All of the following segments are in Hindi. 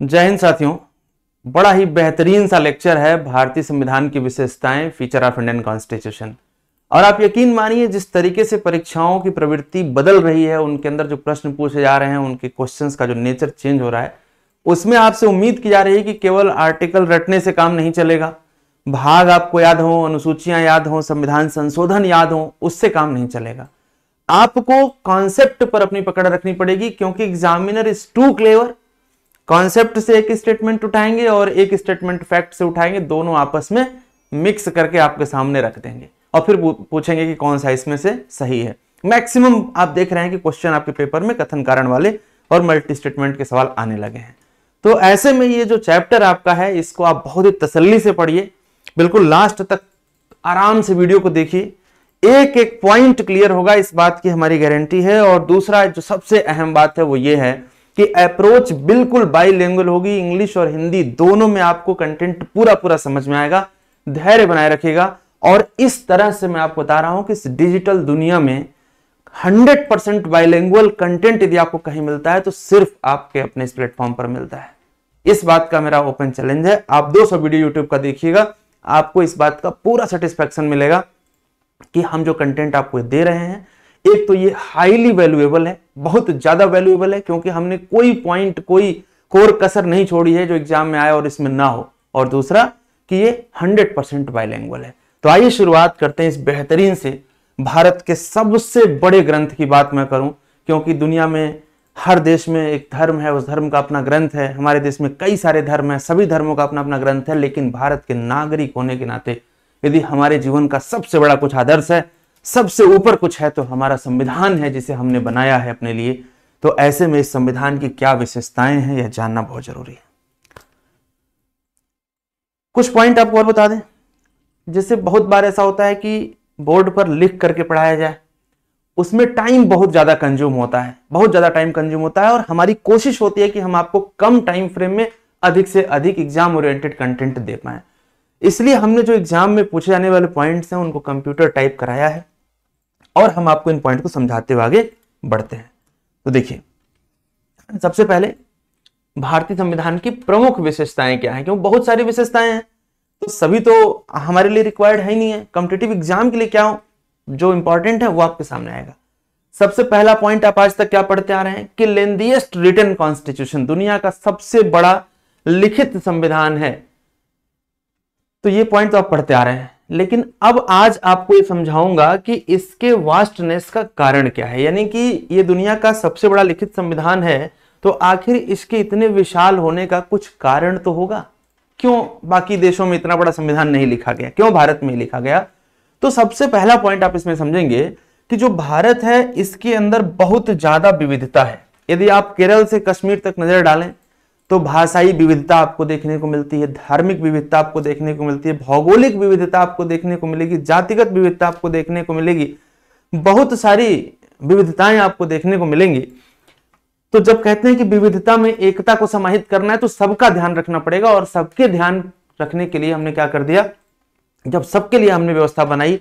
जय हिंद साथियों। बड़ा ही बेहतरीन सा लेक्चर है भारतीय संविधान की विशेषताएं, फीचर ऑफ इंडियन कॉन्स्टिट्यूशन। और आप यकीन मानिए जिस तरीके से परीक्षाओं की प्रवृत्ति बदल रही है, उनके अंदर जो प्रश्न पूछे जा रहे हैं, उनके क्वेश्चंस का जो नेचर चेंज हो रहा है, उसमें आपसे उम्मीद की जा रही है कि केवल आर्टिकल रटने से काम नहीं चलेगा, भाग आपको याद हो, अनुसूचियां याद हो, संविधान संशोधन याद हो, उससे काम नहीं चलेगा। आपको कॉन्सेप्ट पर अपनी पकड़ रखनी पड़ेगी, क्योंकि examiner is too clever. Concept से एक स्टेटमेंट उठाएंगे और एक स्टेटमेंट फैक्ट से उठाएंगे, दोनों आपस में मिक्स करके आपके सामने रख देंगे और फिर पूछेंगे कि कौन सा इसमें से सही है। मैक्सिमम आप देख रहे हैं कि क्वेश्चन आपके पेपर में कथन कारण वाले और मल्टी स्टेटमेंट के सवाल आने लगे हैं। तो ऐसे में ये जो चैप्टर आपका है, इसको आप बहुत ही तसल्ली से पढ़िए, बिल्कुल लास्ट तक आराम से वीडियो को देखिए, एक एक पॉइंट क्लियर होगा, इस बात की हमारी गारंटी है। और दूसरा जो सबसे अहम बात है वो ये है कि अप्रोच बिल्कुल बाइलिंगुअल होगी, इंग्लिश और हिंदी दोनों में आपको कंटेंट पूरा पूरा समझ में आएगा। धैर्य बनाए रखिएगा। और इस तरह से मैं आपको बता रहा हूं कि इस डिजिटल दुनिया में 100% बाइलिंगुअल कंटेंट यदि आपको कहीं मिलता है तो सिर्फ आपके अपने इस प्लेटफॉर्म पर मिलता है। इस बात का मेरा ओपन चैलेंज है। आप 200 वीडियो यूट्यूब का देखिएगा, आपको इस बात का पूरा सेटिस्फेक्शन मिलेगा कि हम जो कंटेंट आपको दे रहे हैं, एक तो ये हाईली वैल्यूएबल है, बहुत ज्यादा वैल्यूएबल है, क्योंकि हमने कोई पॉइंट, कोई कोर कसर नहीं छोड़ी है जो एग्जाम में आए और इसमें ना हो। और दूसरा कि ये 100% बाइलिंगुअल है। तो आइए शुरुआत करते हैं इस बेहतरीन से भारत के सबसे बड़े ग्रंथ की बात मैं करूं, क्योंकि दुनिया में हर देश में एक धर्म है, उस धर्म का अपना ग्रंथ है। हमारे देश में कई सारे धर्म है, सभी धर्मों का अपना अपना ग्रंथ है, लेकिन भारत के नागरिक होने के नाते यदि हमारे जीवन का सबसे बड़ा कुछ आदर्श है, सबसे ऊपर कुछ है, तो हमारा संविधान है, जिसे हमने बनाया है अपने लिए। तो ऐसे में इस संविधान की क्या विशेषताएं हैं, यह जानना बहुत जरूरी है। कुछ पॉइंट आपको और बता दें। जैसे बहुत बार ऐसा होता है कि बोर्ड पर लिख करके पढ़ाया जाए, उसमें टाइम बहुत ज्यादा कंज्यूम होता है, बहुत ज्यादा टाइम कंज्यूम होता है। और हमारी कोशिश होती है कि हम आपको कम टाइम फ्रेम में अधिक से अधिक एग्जाम ओरिएंटेड कंटेंट दे पाए। इसलिए हमने जो एग्जाम में पूछे जाने वाले पॉइंट्स हैं, उनको कंप्यूटर टाइप कराया है और हम आपको इन पॉइंट को समझाते हुए आगे बढ़ते हैं। तो देखिए, सबसे पहले भारतीय संविधान की प्रमुख विशेषताएं क्या हैं, क्योंकि बहुत सारी विशेषताएं हैं, तो सभी तो हमारे लिए रिक्वायर्ड है ही नहीं है। कॉम्पिटिटिव एग्जाम के लिए क्या जो इंपॉर्टेंट है वो आपके सामने आएगा। सबसे पहला पॉइंट आप आज तक क्या पढ़ते आ रहे हैं कि लेंथीएस्ट रिटन कॉन्स्टिट्यूशन, दुनिया का सबसे बड़ा लिखित संविधान है। तो ये पॉइंट तो आप पढ़ते आ रहे हैं, लेकिन अब आज आपको ये समझाऊंगा कि इसके वास्टनेस का कारण क्या है। यानी कि ये दुनिया का सबसे बड़ा लिखित संविधान है, तो आखिर इसके इतने विशाल होने का कुछ कारण तो होगा। क्यों बाकी देशों में इतना बड़ा संविधान नहीं लिखा गया, क्यों भारत में लिखा गया? तो सबसे पहला पॉइंट आप इसमें समझेंगे कि जो भारत है, इसके अंदर बहुत ज्यादा विविधता है। यदि आप केरल से कश्मीर तक नजर डालें तो भाषाई विविधता आपको देखने को मिलती है, धार्मिक विविधता आपको देखने को मिलती है, भौगोलिक विविधता आपको देखने को मिलेगी, जातिगत विविधता आपको देखने को मिलेगी, बहुत सारी विविधताएं आपको देखने को मिलेंगी। तो जब कहते हैं कि विविधता में एकता को समाहित करना है, तो सबका ध्यान रखना पड़ेगा। और सबके ध्यान रखने के लिए हमने क्या कर दिया, जब सबके लिए हमने व्यवस्था बनाई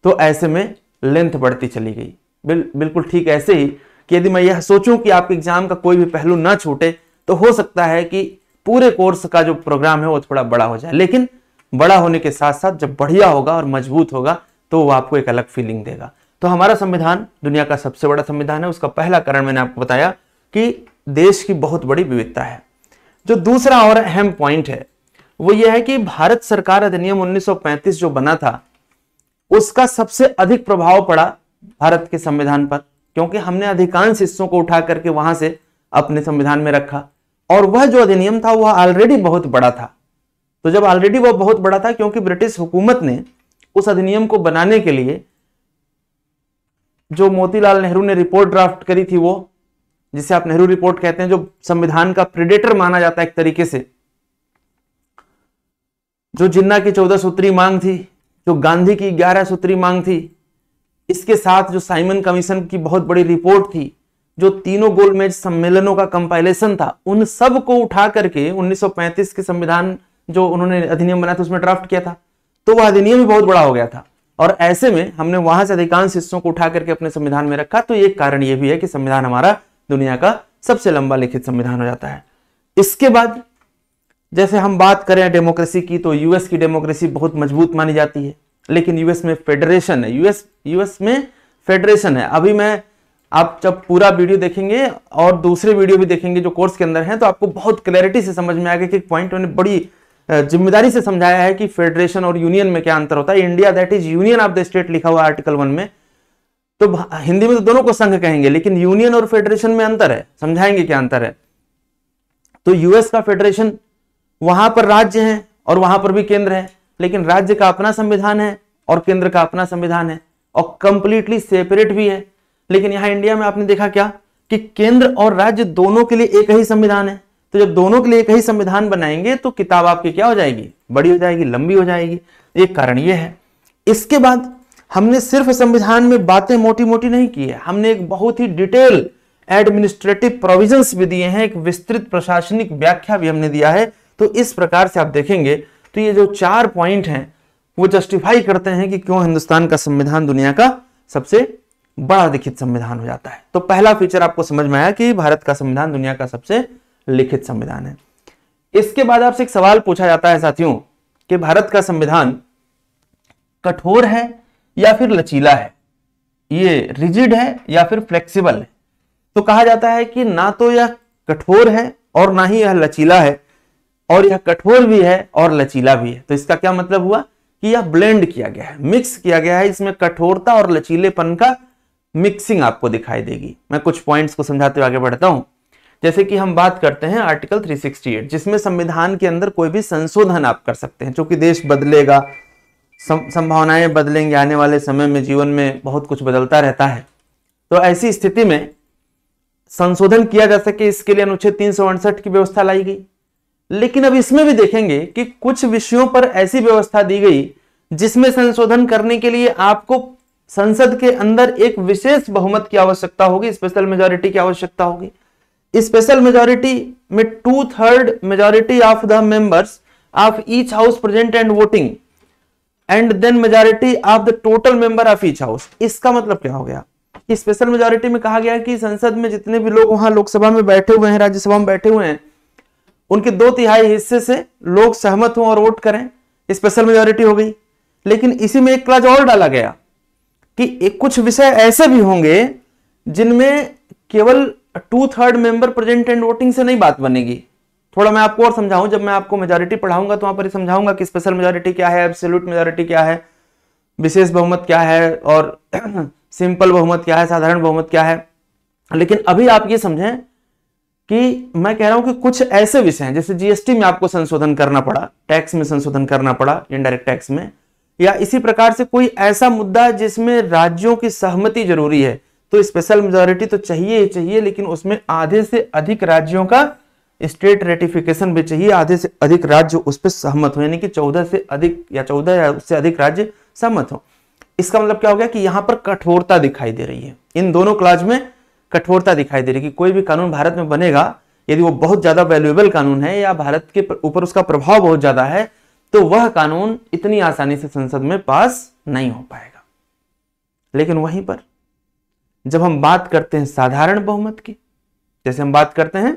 तो ऐसे में लेंथ बढ़ती चली गई। बिल्कुल ठीक ऐसे ही कि यदि मैं यह सोचूं कि आपके एग्जाम का कोई भी पहलू ना छूटे, तो हो सकता है कि पूरे कोर्स का जो प्रोग्राम है वो थोड़ा बड़ा हो जाए, लेकिन बड़ा होने के साथ साथ जब बढ़िया होगा और मजबूत होगा तो वो आपको एक अलग फीलिंग देगा। तो हमारा संविधान दुनिया का सबसे बड़ा संविधान है। उसका पहला कारण मैंने आपको बताया कि देश की बहुत बड़ी विविधता है। जो दूसरा और अहम पॉइंट है वो यह है कि भारत सरकार अधिनियम 1935 जो बना था, उसका सबसे अधिक प्रभाव पड़ा भारत के संविधान पर, क्योंकि हमने अधिकांश हिस्सों को उठा करके वहां से अपने संविधान में रखा। और वह जो अधिनियम था वह ऑलरेडी बहुत बड़ा था। तो जब ऑलरेडी वह बहुत बड़ा था, क्योंकि ब्रिटिश हुकूमत ने उस अधिनियम को बनाने के लिए जो मोतीलाल नेहरू ने रिपोर्ट ड्राफ्ट करी थी, वो जिसे आप नेहरू रिपोर्ट कहते हैं, जो संविधान का प्रेडेटर माना जाता है एक तरीके से, जो जिन्ना की 14 सूत्री मांग थी, जो गांधी की 11 सूत्री मांग थी, इसके साथ जो साइमन कमीशन की बहुत बड़ी रिपोर्ट थी, जो तीनों गोलमेज सम्मेलनों का कंपाइलेशन था, उन सब को उठा करके 1935 के संविधान जो उन्होंने अधिनियम बनाया था उसमें ड्राफ्ट किया था। तो वह अधिनियम भी बहुत बड़ा हो गया था और ऐसे में हमने वहां से अधिकांश हिस्सों को उठा करके अपने संविधान में रखा। तो एक कारण यह भी है कि संविधान हमारा दुनिया का सबसे लंबा लिखित संविधान हो जाता है। इसके बाद जैसे हम बात करें डेमोक्रेसी की, तो यूएस की डेमोक्रेसी बहुत मजबूत मानी जाती है, लेकिन यूएस में फेडरेशन है, यूएस में फेडरेशन है। अभी मैं, आप जब पूरा वीडियो देखेंगे और दूसरे वीडियो भी देखेंगे जो कोर्स के अंदर हैं, तो आपको बहुत क्लैरिटी से समझ में आएगा कि एक पॉइंट मैंने बड़ी जिम्मेदारी से समझाया है कि फेडरेशन और यूनियन में क्या अंतर होता है। India that is union of the state लिखा हुआ आर्टिकल 1 में, तो हिंदी में तो दोनों को संघ कहेंगे, लेकिन यूनियन और फेडरेशन में अंतर है, समझाएंगे क्या अंतर है। तो यूएस का फेडरेशन, वहां पर राज्य हैं और वहां पर भी केंद्र है, लेकिन राज्य का अपना संविधान है और केंद्र का अपना संविधान है और कंप्लीटली सेपरेट भी है। लेकिन यहां इंडिया में आपने देखा क्या कि केंद्र और राज्य दोनों के लिए एक ही संविधान है। तो जब दोनों के लिए एक ही संविधान बनाएंगे तो किताब आपकी क्या हो जाएगी, बड़ी हो जाएगी, लंबी हो जाएगी। एक कारण यह है। इसके बाद हमने सिर्फ संविधान में बातें मोटी मोटी नहीं की है, हमने एक बहुत ही डिटेल एडमिनिस्ट्रेटिव प्रोविजंस भी दिए हैं, एक विस्तृत प्रशासनिक व्याख्या भी हमने दिया है। तो इस प्रकार से आप देखेंगे तो ये जो 4 पॉइंट हैं वो जस्टिफाई करते हैं कि क्यों हिंदुस्तान का संविधान दुनिया का सबसे बड़ा लिखित संविधान हो जाता है। तो पहला फीचर आपको समझ में आया कि भारत का संविधान दुनिया का सबसे लिखित संविधान है। इसके बाद आपसे एक सवाल पूछा जाता है साथियों कि भारत का संविधान कठोर है या फिर लचीला है, ये रिजिड है या फिर फ्लेक्सिबल है। तो कहा जाता है कि ना तो यह कठोर है और ना ही यह लचीला है, और यह कठोर भी है और लचीला भी है। तो इसका क्या मतलब हुआ कि यह ब्लेंड किया गया है, मिक्स किया गया है, इसमें कठोरता और लचीलेपन का मिक्सिंग आपको दिखाई देगी। मैं कुछ पॉइंट्स को समझाते हुए आगे बढ़ता हूं। जैसे कि हम बात करते हैं आर्टिकल 368, जिसमें संविधान के अंदर कोई भी संशोधन आप कर सकते हैं, क्योंकि देश बदलेगा, संभावनाएं बदलेंगी, आने वाले समय में जीवन में बहुत कुछ बदलता रहता है। तो ऐसी स्थिति में संशोधन किया जा सके, इसके लिए अनुच्छेद 368 की व्यवस्था लाई गई। लेकिन अब इसमें भी देखेंगे कि कुछ विषयों पर ऐसी व्यवस्था दी गई जिसमें संशोधन करने के लिए आपको संसद के अंदर एक विशेष बहुमत की आवश्यकता होगी, स्पेशल मेजॉरिटी की आवश्यकता होगी। स्पेशल मेजॉरिटी में 2/3 majority of the members of each house present and voting and then majority of the total member of each house. इसका मतलब क्या हो गया कि स्पेशल मेजॉरिटी में कहा गया कि संसद में जितने भी लोग वहां लोकसभा में बैठे हुए हैं, राज्यसभा में बैठे हुए हैं, उनके 2/3 हिस्से से लोग सहमत हों और वोट करें, स्पेशल मेजॉरिटी हो गई। लेकिन इसी में एक क्लॉज और डाला गया कि कुछ विषय ऐसे भी होंगे जिनमें केवल 2/3 मेंबर प्रेजेंट एंड वोटिंग से नहीं बात बनेगी। थोड़ा मैं आपको और समझाऊं, जब मैं आपको मेजॉरिटी पढ़ाऊंगा तो वहां पर समझाऊंगा कि स्पेशल मेजॉरिटी क्या है, एब्सोल्यूट मेजॉरिटी क्या है, विशेष बहुमत क्या है और सिंपल बहुमत क्या है, साधारण बहुमत क्या है। लेकिन अभी आप ये समझें कि मैं कह रहा हूं कि कुछ ऐसे विषय हैं, जैसे जीएसटी में आपको संशोधन करना पड़ा, टैक्स में संशोधन करना पड़ा, इनडायरेक्ट टैक्स में, या इसी प्रकार से कोई ऐसा मुद्दा जिसमें राज्यों की सहमति जरूरी है, तो स्पेशल मेजॉरिटी तो चाहिए ही चाहिए, लेकिन उसमें आधे से अधिक राज्यों का स्टेट रेटिफिकेशन भी चाहिए, आधे से अधिक राज्य उस पर सहमत हो, यानी कि 14 से अधिक या 14 या उससे अधिक राज्य सहमत हो। इसका मतलब क्या हो गया कि यहां पर कठोरता दिखाई दे रही है, इन दोनों क्लॉज में कठोरता दिखाई दे रही है कि कोई भी कानून भारत में बनेगा, यदि वो बहुत ज्यादा वैल्यूएबल कानून है या भारत के ऊपर उसका प्रभाव बहुत ज्यादा है, तो वह कानून इतनी आसानी से संसद में पास नहीं हो पाएगा। लेकिन वहीं पर जब हम बात करते हैं साधारण बहुमत की, जैसे हम बात करते हैं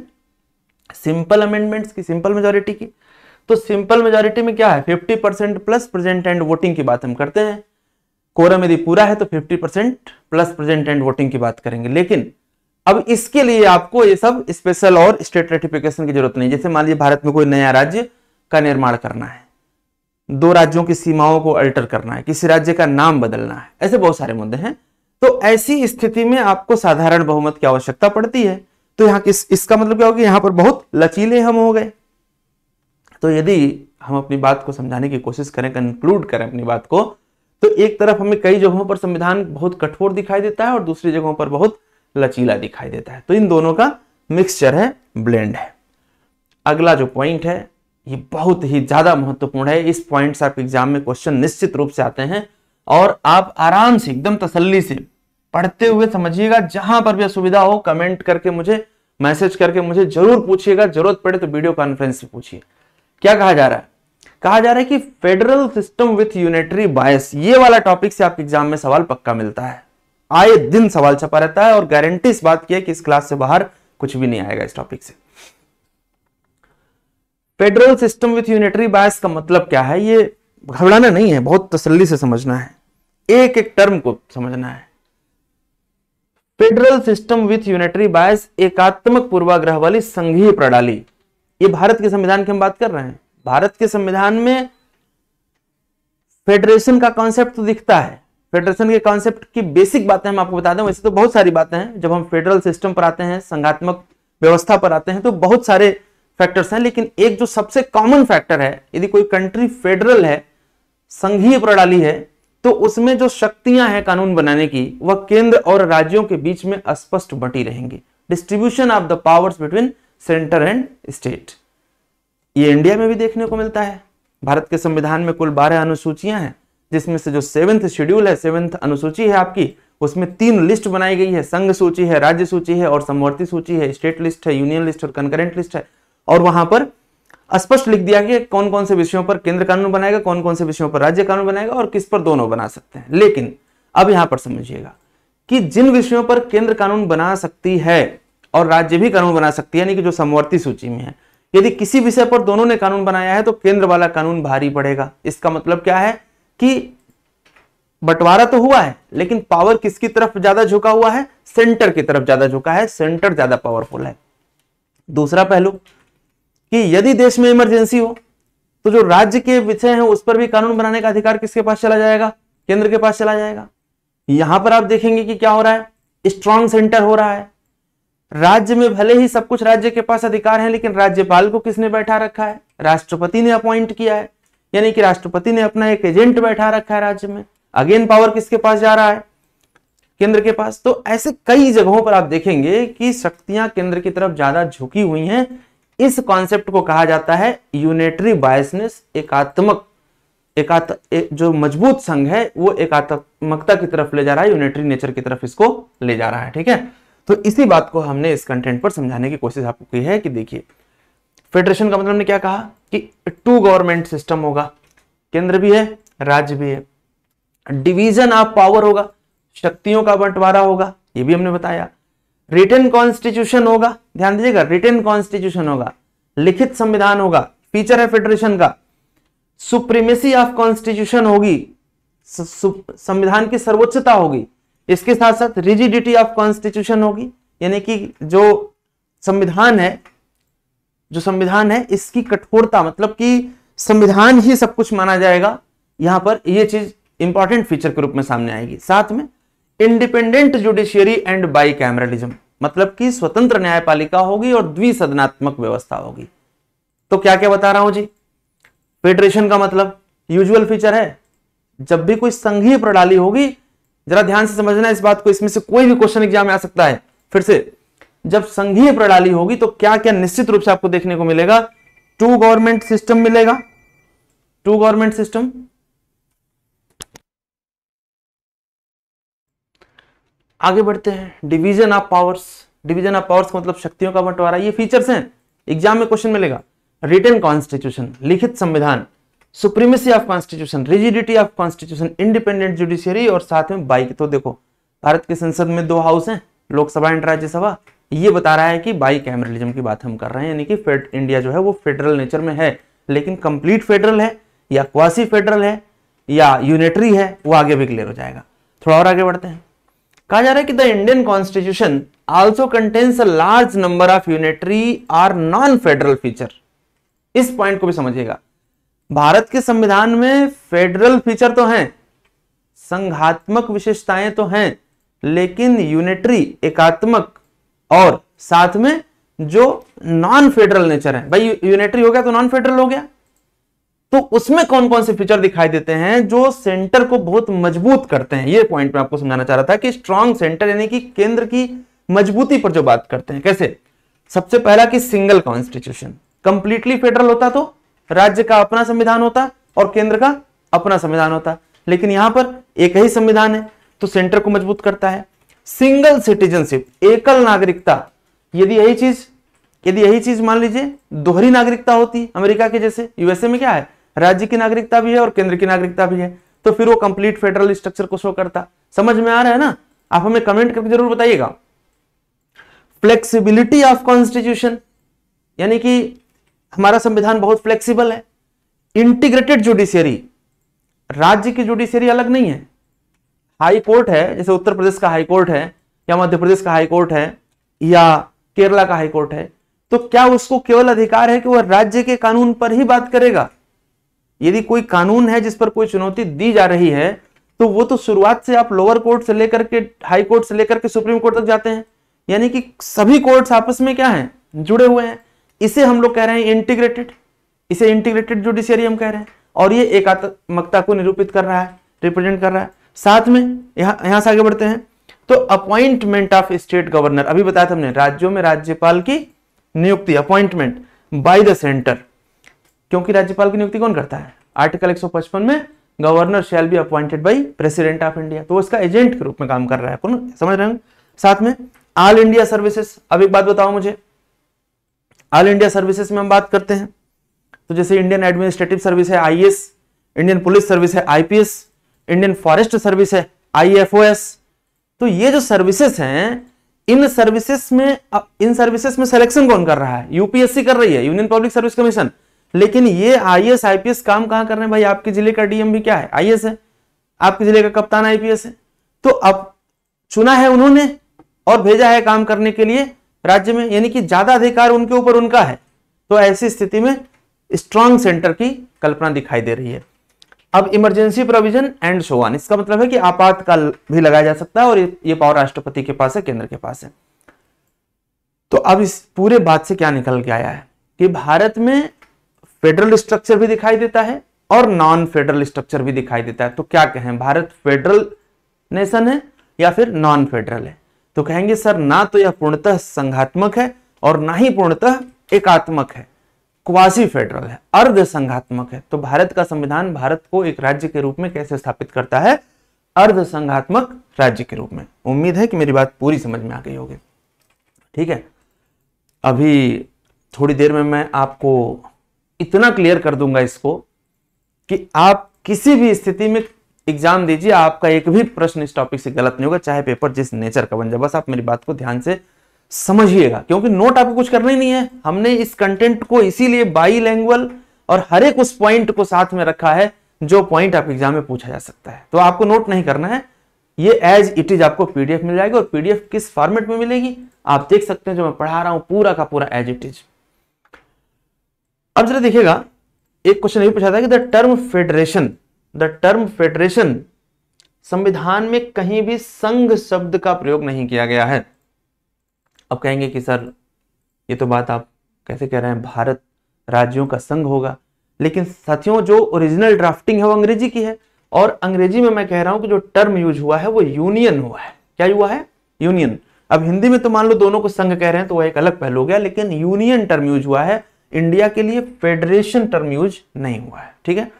सिंपल अमेंडमेंट्स की, सिंपल मेजॉरिटी की, तो सिंपल मेजॉरिटी में क्या है, 50% प्लस प्रेजेंट एंड वोटिंग की बात हम करते हैं। कोरम यदि पूरा है तो 50% प्लस प्रेजेंट एंड वोटिंग की बात करेंगे। लेकिन अब इसके लिए आपको ये सब स्पेशल और स्टेट रेटिफिकेशन की जरूरत नहीं। जैसे मान लीजिए भारत में कोई नया राज्य का निर्माण करना है, 2 राज्यों की सीमाओं को अल्टर करना है, किसी राज्य का नाम बदलना है, ऐसे बहुत सारे मुद्दे हैं। तो ऐसी स्थिति में आपको साधारण बहुमत की आवश्यकता पड़ती है। तो यहाँ इसका मतलब क्या होगा, यहाँ पर बहुत लचीले हम हो गए। तो यदि हम अपनी बात को समझाने की कोशिश करें, कंक्लूड करें अपनी बात को, तो एक तरफ हमें कई जगहों पर संविधान बहुत कठोर दिखाई देता है और दूसरी जगहों पर बहुत लचीला दिखाई देता है। तो इन दोनों का मिक्सचर है, ब्लेंड है। अगला जो पॉइंट है ये बहुत ही ज्यादा महत्वपूर्ण है। इस पॉइंट से आप एग्जाम में क्वेश्चन निश्चित रूप से आते हैं और आप आराम से एकदम तसल्ली से पढ़ते हुए समझिएगा। जहां पर भी असुविधा हो कमेंट करके मुझे, मैसेज करके मुझे जरूर पूछिएगा, जरूरत पड़े तो वीडियो कॉन्फ्रेंस में पूछिए। क्या कहा जा रहा है, कहा जा रहा है कि फेडरल सिस्टम विथ यूनिटरी बायस, ये वाला टॉपिक से आपके एग्जाम में सवाल पक्का मिलता है। आए दिन सवाल छपा रहता है और गारंटी इस बात की है कि इस क्लास से बाहर कुछ भी नहीं आएगा इस टॉपिक से। फेडरल सिस्टम विथ यूनिटरी बायस का मतलब क्या है, ये घबराना नहीं है, बहुत तसल्ली से समझना है, एक एक टर्म को समझना है। फेडरल सिस्टम विथ यूनिटरी बायस, एकात्मक पूर्वाग्रह वाली संघीय प्रणाली, ये भारत के संविधान की हम बात कर रहे हैं। भारत के संविधान में फेडरेशन का कॉन्सेप्ट तो दिखता है, फेडरेशन के कॉन्सेप्ट की बेसिक बातें हम आपको बता दें, वैसे तो बहुत सारी बातें हैं, जब हम फेडरल सिस्टम पर आते हैं, संघात्मक व्यवस्था पर आते हैं, तो बहुत सारे फैक्टर्स हैं, लेकिन एक जो सबसे कॉमन फैक्टर है, यदि कोई कंट्री फेडरल है, संघीय प्रणाली है, तो उसमें जो शक्तियां हैं कानून बनाने की, वह केंद्र और राज्यों के बीच में स्पष्ट बटी रहेंगी। Distribution of the powers between centre and state, ये इंडिया में भी देखने को मिलता है। भारत के संविधान में कुल 12 अनुसूचियां हैं, जिसमें से जो 7th शेड्यूल है, 7th अनुसूची है आपकी, उसमें 3 लिस्ट बनाई गई है, संघ सूची है, राज्य सूची है और समवर्ती सूची है, स्टेट लिस्ट है, यूनियन लिस्ट और कंकरेंट लिस्ट है। और वहां पर स्पष्ट लिख दिया गया कौन कौन से विषयों पर केंद्र कानून बनाएगा, कौन कौन से विषयों पर राज्य कानून बनाएगा और किस पर दोनों बना सकते हैं। लेकिन अब यहां पर समझिएगा कि जिन विषयों पर केंद्र कानून बना सकती है और राज्य भी कानून बना सकती है, यानी कि जो समवर्ती सूची में है, यदि किसी विषय पर दोनों ने कानून बनाया है तो केंद्र वाला कानून भारी पड़ेगा। इसका मतलब क्या है कि बंटवारा तो हुआ है, लेकिन पावर किसकी तरफ ज्यादा झुका हुआ है, सेंटर की तरफ ज्यादा झुका है, सेंटर ज्यादा पावरफुल है। दूसरा पहलू कि यदि देश में इमरजेंसी हो तो जो राज्य के विषय हैं उस पर भी कानून बनाने का अधिकार किसके पास चला जाएगा, केंद्र के पास चला जाएगा। यहां पर आप देखेंगे कि क्या हो रहा है, स्ट्रॉन्ग सेंटर हो रहा है। राज्य में भले ही सब कुछ राज्य के पास अधिकार है, लेकिन राज्यपाल को किसने बैठा रखा है, राष्ट्रपति ने अपॉइंट किया है, यानी कि राष्ट्रपति ने अपना एक एजेंट बैठा रखा है राज्य में। अगेन पावर किसके पास जा रहा है, केंद्र के पास। तो ऐसे कई जगहों पर आप देखेंगे कि शक्तियां केंद्र की तरफ ज्यादा झुकी हुई हैं। इस कॉन्सेप्ट को कहा जाता है यूनिटरी बायसनेस, जो मजबूत संघ है वो एकात्मकता की तरफ ले जा रहा है, यूनिटरी नेचर की तरफ इसको ले जा रहा है। ठीक है, तो इसी बात को हमने इस कंटेंट पर समझाने की कोशिश आपको की है कि देखिए फेडरेशन का मतलब हमने क्या कहा कि 2 गवर्नमेंट सिस्टम होगा, केंद्र भी है राज्य भी है। डिवीजन ऑफ पावर होगा, शक्तियों का बंटवारा होगा, ये भी हमने बताया। रिटन कॉन्स्टिट्यूशन होगा, ध्यान दीजिएगा, रिटन कॉन्स्टिट्यूशन होगा, लिखित संविधान होगा, फीचर है फेडरेशन का। सुप्रीमेसी ऑफ कॉन्स्टिट्यूशन होगी, संविधान की सर्वोच्चता होगी। इसके साथ साथ रिजिडिटी ऑफ कॉन्स्टिट्यूशन होगी, यानी कि जो संविधान है इसकी कठोरता, मतलब कि संविधान ही सब कुछ माना जाएगा। यहां पर यह चीज इंपॉर्टेंट फीचर के रूप में सामने आएगी। साथ में इंडिपेंडेंट जुडिशियरी एंड बाइकैमरलिज्म, मतलब कि स्वतंत्र न्यायपालिका होगी और द्विसदनात्मक व्यवस्था होगी। तो क्या क्या बता रहा हूं जी, फेडरेशन का मतलब यूजुअल फीचर है, जब भी कोई संघीय प्रणाली होगी, जरा ध्यान से समझना इस बात को, इसमें से कोई भी क्वेश्चन एग्जाम में आ सकता है। फिर से, जब संघीय प्रणाली होगी तो क्या क्या निश्चित रूप से आपको देखने को मिलेगा, 2 गवर्नमेंट सिस्टम मिलेगा, 2 गवर्नमेंट सिस्टम। आगे बढ़ते हैं, division of powers. Division of powers का मतलब शक्तियों का बंटवारा, ये फीचर्स हैं, एग्जाम में क्वेश्चन मिलेगा। रिटन कॉन्स्टिट्यूशन, लिखित संविधान, supremacy of constitution, rigidity of constitution, independent judiciary और साथ में बाइक। तो देखो भारत के संसद में 2 हाउस हैं, लोकसभा एंड राज्यसभा। ये बता रहा है कि बाइकैमरलिज्म की बात हम कर रहे हैं, यानी कि इंडिया जो है वो फेडरल नेचर में है, लेकिन कंप्लीट फेडरल है या क्वासी फेडरल है या यूनिटरी है, वो आगे भी क्लियर हो जाएगा। थोड़ा और आगे बढ़ते हैं। कहा जा रहा है कि the Indian constitution also contains a large number of unitary और नॉन फेडरल फीचर। इस पॉइंट को भी समझिएगा, भारत के संविधान में फेडरल फीचर तो हैं, संघात्मक विशेषताएं तो हैं, लेकिन यूनिटरी एकात्मक और साथ में जो नॉन फेडरल नेचर है, भाई यूनिटरी हो गया तो नॉन फेडरल हो गया, तो उसमें कौन कौन से फीचर दिखाई देते हैं जो सेंटर को बहुत मजबूत करते हैं। ये पॉइंट मैं आपको समझाना चाह रहा था कि स्ट्रॉन्ग सेंटर यानी कि केंद्र की मजबूती पर जो बात करते हैं। कैसे, सबसे पहला कि सिंगल कॉन्स्टिट्यूशन, कंप्लीटली फेडरल होता तो राज्य का अपना संविधान होता और केंद्र का अपना संविधान होता, लेकिन यहां पर एक ही संविधान है तो सेंटर को मजबूत करता है। सिंगल सिटीजनशिप, एकल नागरिकता, यदि यही चीज मान लीजिए दोहरी नागरिकता होती अमेरिका के जैसे, यूएसए में क्या है, राज्य की नागरिकता भी है और केंद्र की नागरिकता भी है, तो फिर वो कंप्लीट फेडरल स्ट्रक्चर को शो करता। समझ में आ रहा है ना, आप हमें कमेंट करके जरूर बताइएगा। फ्लेक्सिबिलिटी ऑफ कॉन्स्टिट्यूशन, यानी कि हमारा संविधान बहुत फ्लेक्सिबल है। इंटीग्रेटेड जुडिशियरी, राज्य की जुडिशियरी अलग नहीं है। हाई कोर्ट है, जैसे उत्तर प्रदेश का हाई कोर्ट है या मध्य प्रदेश का हाई कोर्ट है या केरला का हाई कोर्ट है, तो क्या उसको केवल अधिकार है कि वह राज्य के कानून पर ही बात करेगा? यदि कोई कानून है जिस पर कोई चुनौती दी जा रही है, तो वो तो शुरुआत से आप लोअर कोर्ट से लेकर के हाई कोर्ट से लेकर के सुप्रीम कोर्ट तक जाते हैं, यानी कि सभी कोर्ट्स आपस में क्या हैं, जुड़े हुए हैं। इसे हम लोग कह रहे हैं इंटीग्रेटेड, इसे इंटीग्रेटेड जुडिशियरी हम कह रहे हैं, और ये एकात्मकता को निरूपित कर रहा है, रिप्रेजेंट कर रहा है। साथ में यहां से आगे बढ़ते हैं, तो अपॉइंटमेंट ऑफ स्टेट गवर्नर, अभी बताया था हमने, राज्यों में राज्यपाल की नियुक्ति, अपॉइंटमेंट बाय द सेंटर, क्योंकि राज्यपाल की नियुक्ति कौन करता है? आर्टिकल 155 में governor shall be appointed by president of India, तो उसका एजेंट के रूप में काम कर रहा है, कौन समझ रहे हैं? साथ में ऑल इंडिया सर्विसेज, अब एक बात बताओ मुझे, ऑल इंडिया सर्विसेज में हम बात करते हैं तो जैसे इंडियन एडमिनिस्ट्रेटिव सर्विस है आईएएस, इंडियन पुलिस सर्विस है आईपीएस, इंडियन फॉरेस्ट सर्विस है आईएफओएस। तो ये जो सर्विसेज हैं, इन सर्विसेज में सिलेक्शन कौन कर रहा है? यूपीएससी कर रही है, यूनियन पब्लिक सर्विस कमीशन। लेकिन ये आईएएस आईपीएस काम कहां कर रहे हैं भाई? आपके जिले का डीएम भी क्या है? आईएएस है। आपके जिले का कप्तान आईपीएस है। तो अब चुना है उन्होंने और भेजा है काम करने के लिए राज्य में, यानी कि ज्यादा अधिकार उनके ऊपर उनका है। तो ऐसी स्थिति में स्ट्रॉन्ग सेंटर की कल्पना दिखाई दे रही है। अब emergency provision and so on, इसका मतलब है कि आपातकाल भी लगाया जा सकता है और ये पावर राष्ट्रपति के पास है, केंद्र के पास है। तो अब इस पूरे बात से क्या निकल के आया है कि भारत में फेडरल स्ट्रक्चर भी दिखाई देता है और नॉन फेडरल स्ट्रक्चर भी दिखाई देता है। तो क्या कहें, भारत फेडरल नेशन है या फिर नॉन फेडरल है? तो कहेंगे सर ना तो यह पूर्णतः संघात्मक है और ना ही पूर्णतः एकात्मक है, क्वासी फेडरल है, अर्ध संघात्मक है। तो भारत का संविधान भारत को एक राज्य के रूप में कैसे स्थापित करता है? अर्ध संघात्मक राज्य के रूप में। उम्मीद है कि मेरी बात पूरी समझ में आ गई होगी। ठीक है, अभी थोड़ी देर में मैं आपको इतना क्लियर कर दूंगा इसको कि आप किसी भी स्थिति में एग्जाम दीजिए, आपका एक भी प्रश्न इस टॉपिक से गलत नहीं होगा, चाहे पेपर जिस नेचर का बन जाए। बस आप मेरी बात को ध्यान से समझिएगा, क्योंकि नोट आपको कुछ करना ही नहीं है। हमने इस कंटेंट को इसीलिए बाईलैंग्वेज और हर एक उस पॉइंट को साथ में रखा है जो पॉइंट आप एग्जाम में पूछा जा सकता है। तो आपको नोट नहीं करना है, ये एज इट इज आपको पीडीएफ मिल जाएगी। और पीडीएफ किस फॉर्मेट में मिलेगी आप देख सकते हैं, जो मैं पढ़ा रहा हूं पूरा का पूरा एज इट इज। अब जरा देखिएगा, एक क्वेश्चन ये पूछा था कि द टर्म फेडरेशन संविधान में कहीं भी संघ शब्द का प्रयोग नहीं किया गया है। अब कहेंगे कि सर ये तो बात आप कैसे कह रहे हैं, भारत राज्यों का संघ होगा। लेकिन साथियों, जो ओरिजिनल ड्राफ्टिंग है वो अंग्रेजी की है, और अंग्रेजी में मैं कह रहा हूं कि जो टर्म यूज हुआ है वो यूनियन हुआ है। क्या हुआ है? यूनियन। अब हिंदी में तो मान लो दोनों को संघ कह रहे हैं तो वह एक अलग पहलू हो गया, लेकिन यूनियन टर्म यूज हुआ है। इंडिया के लिए फेडरेशन टर्म यूज नहीं हुआ है। ठीक है।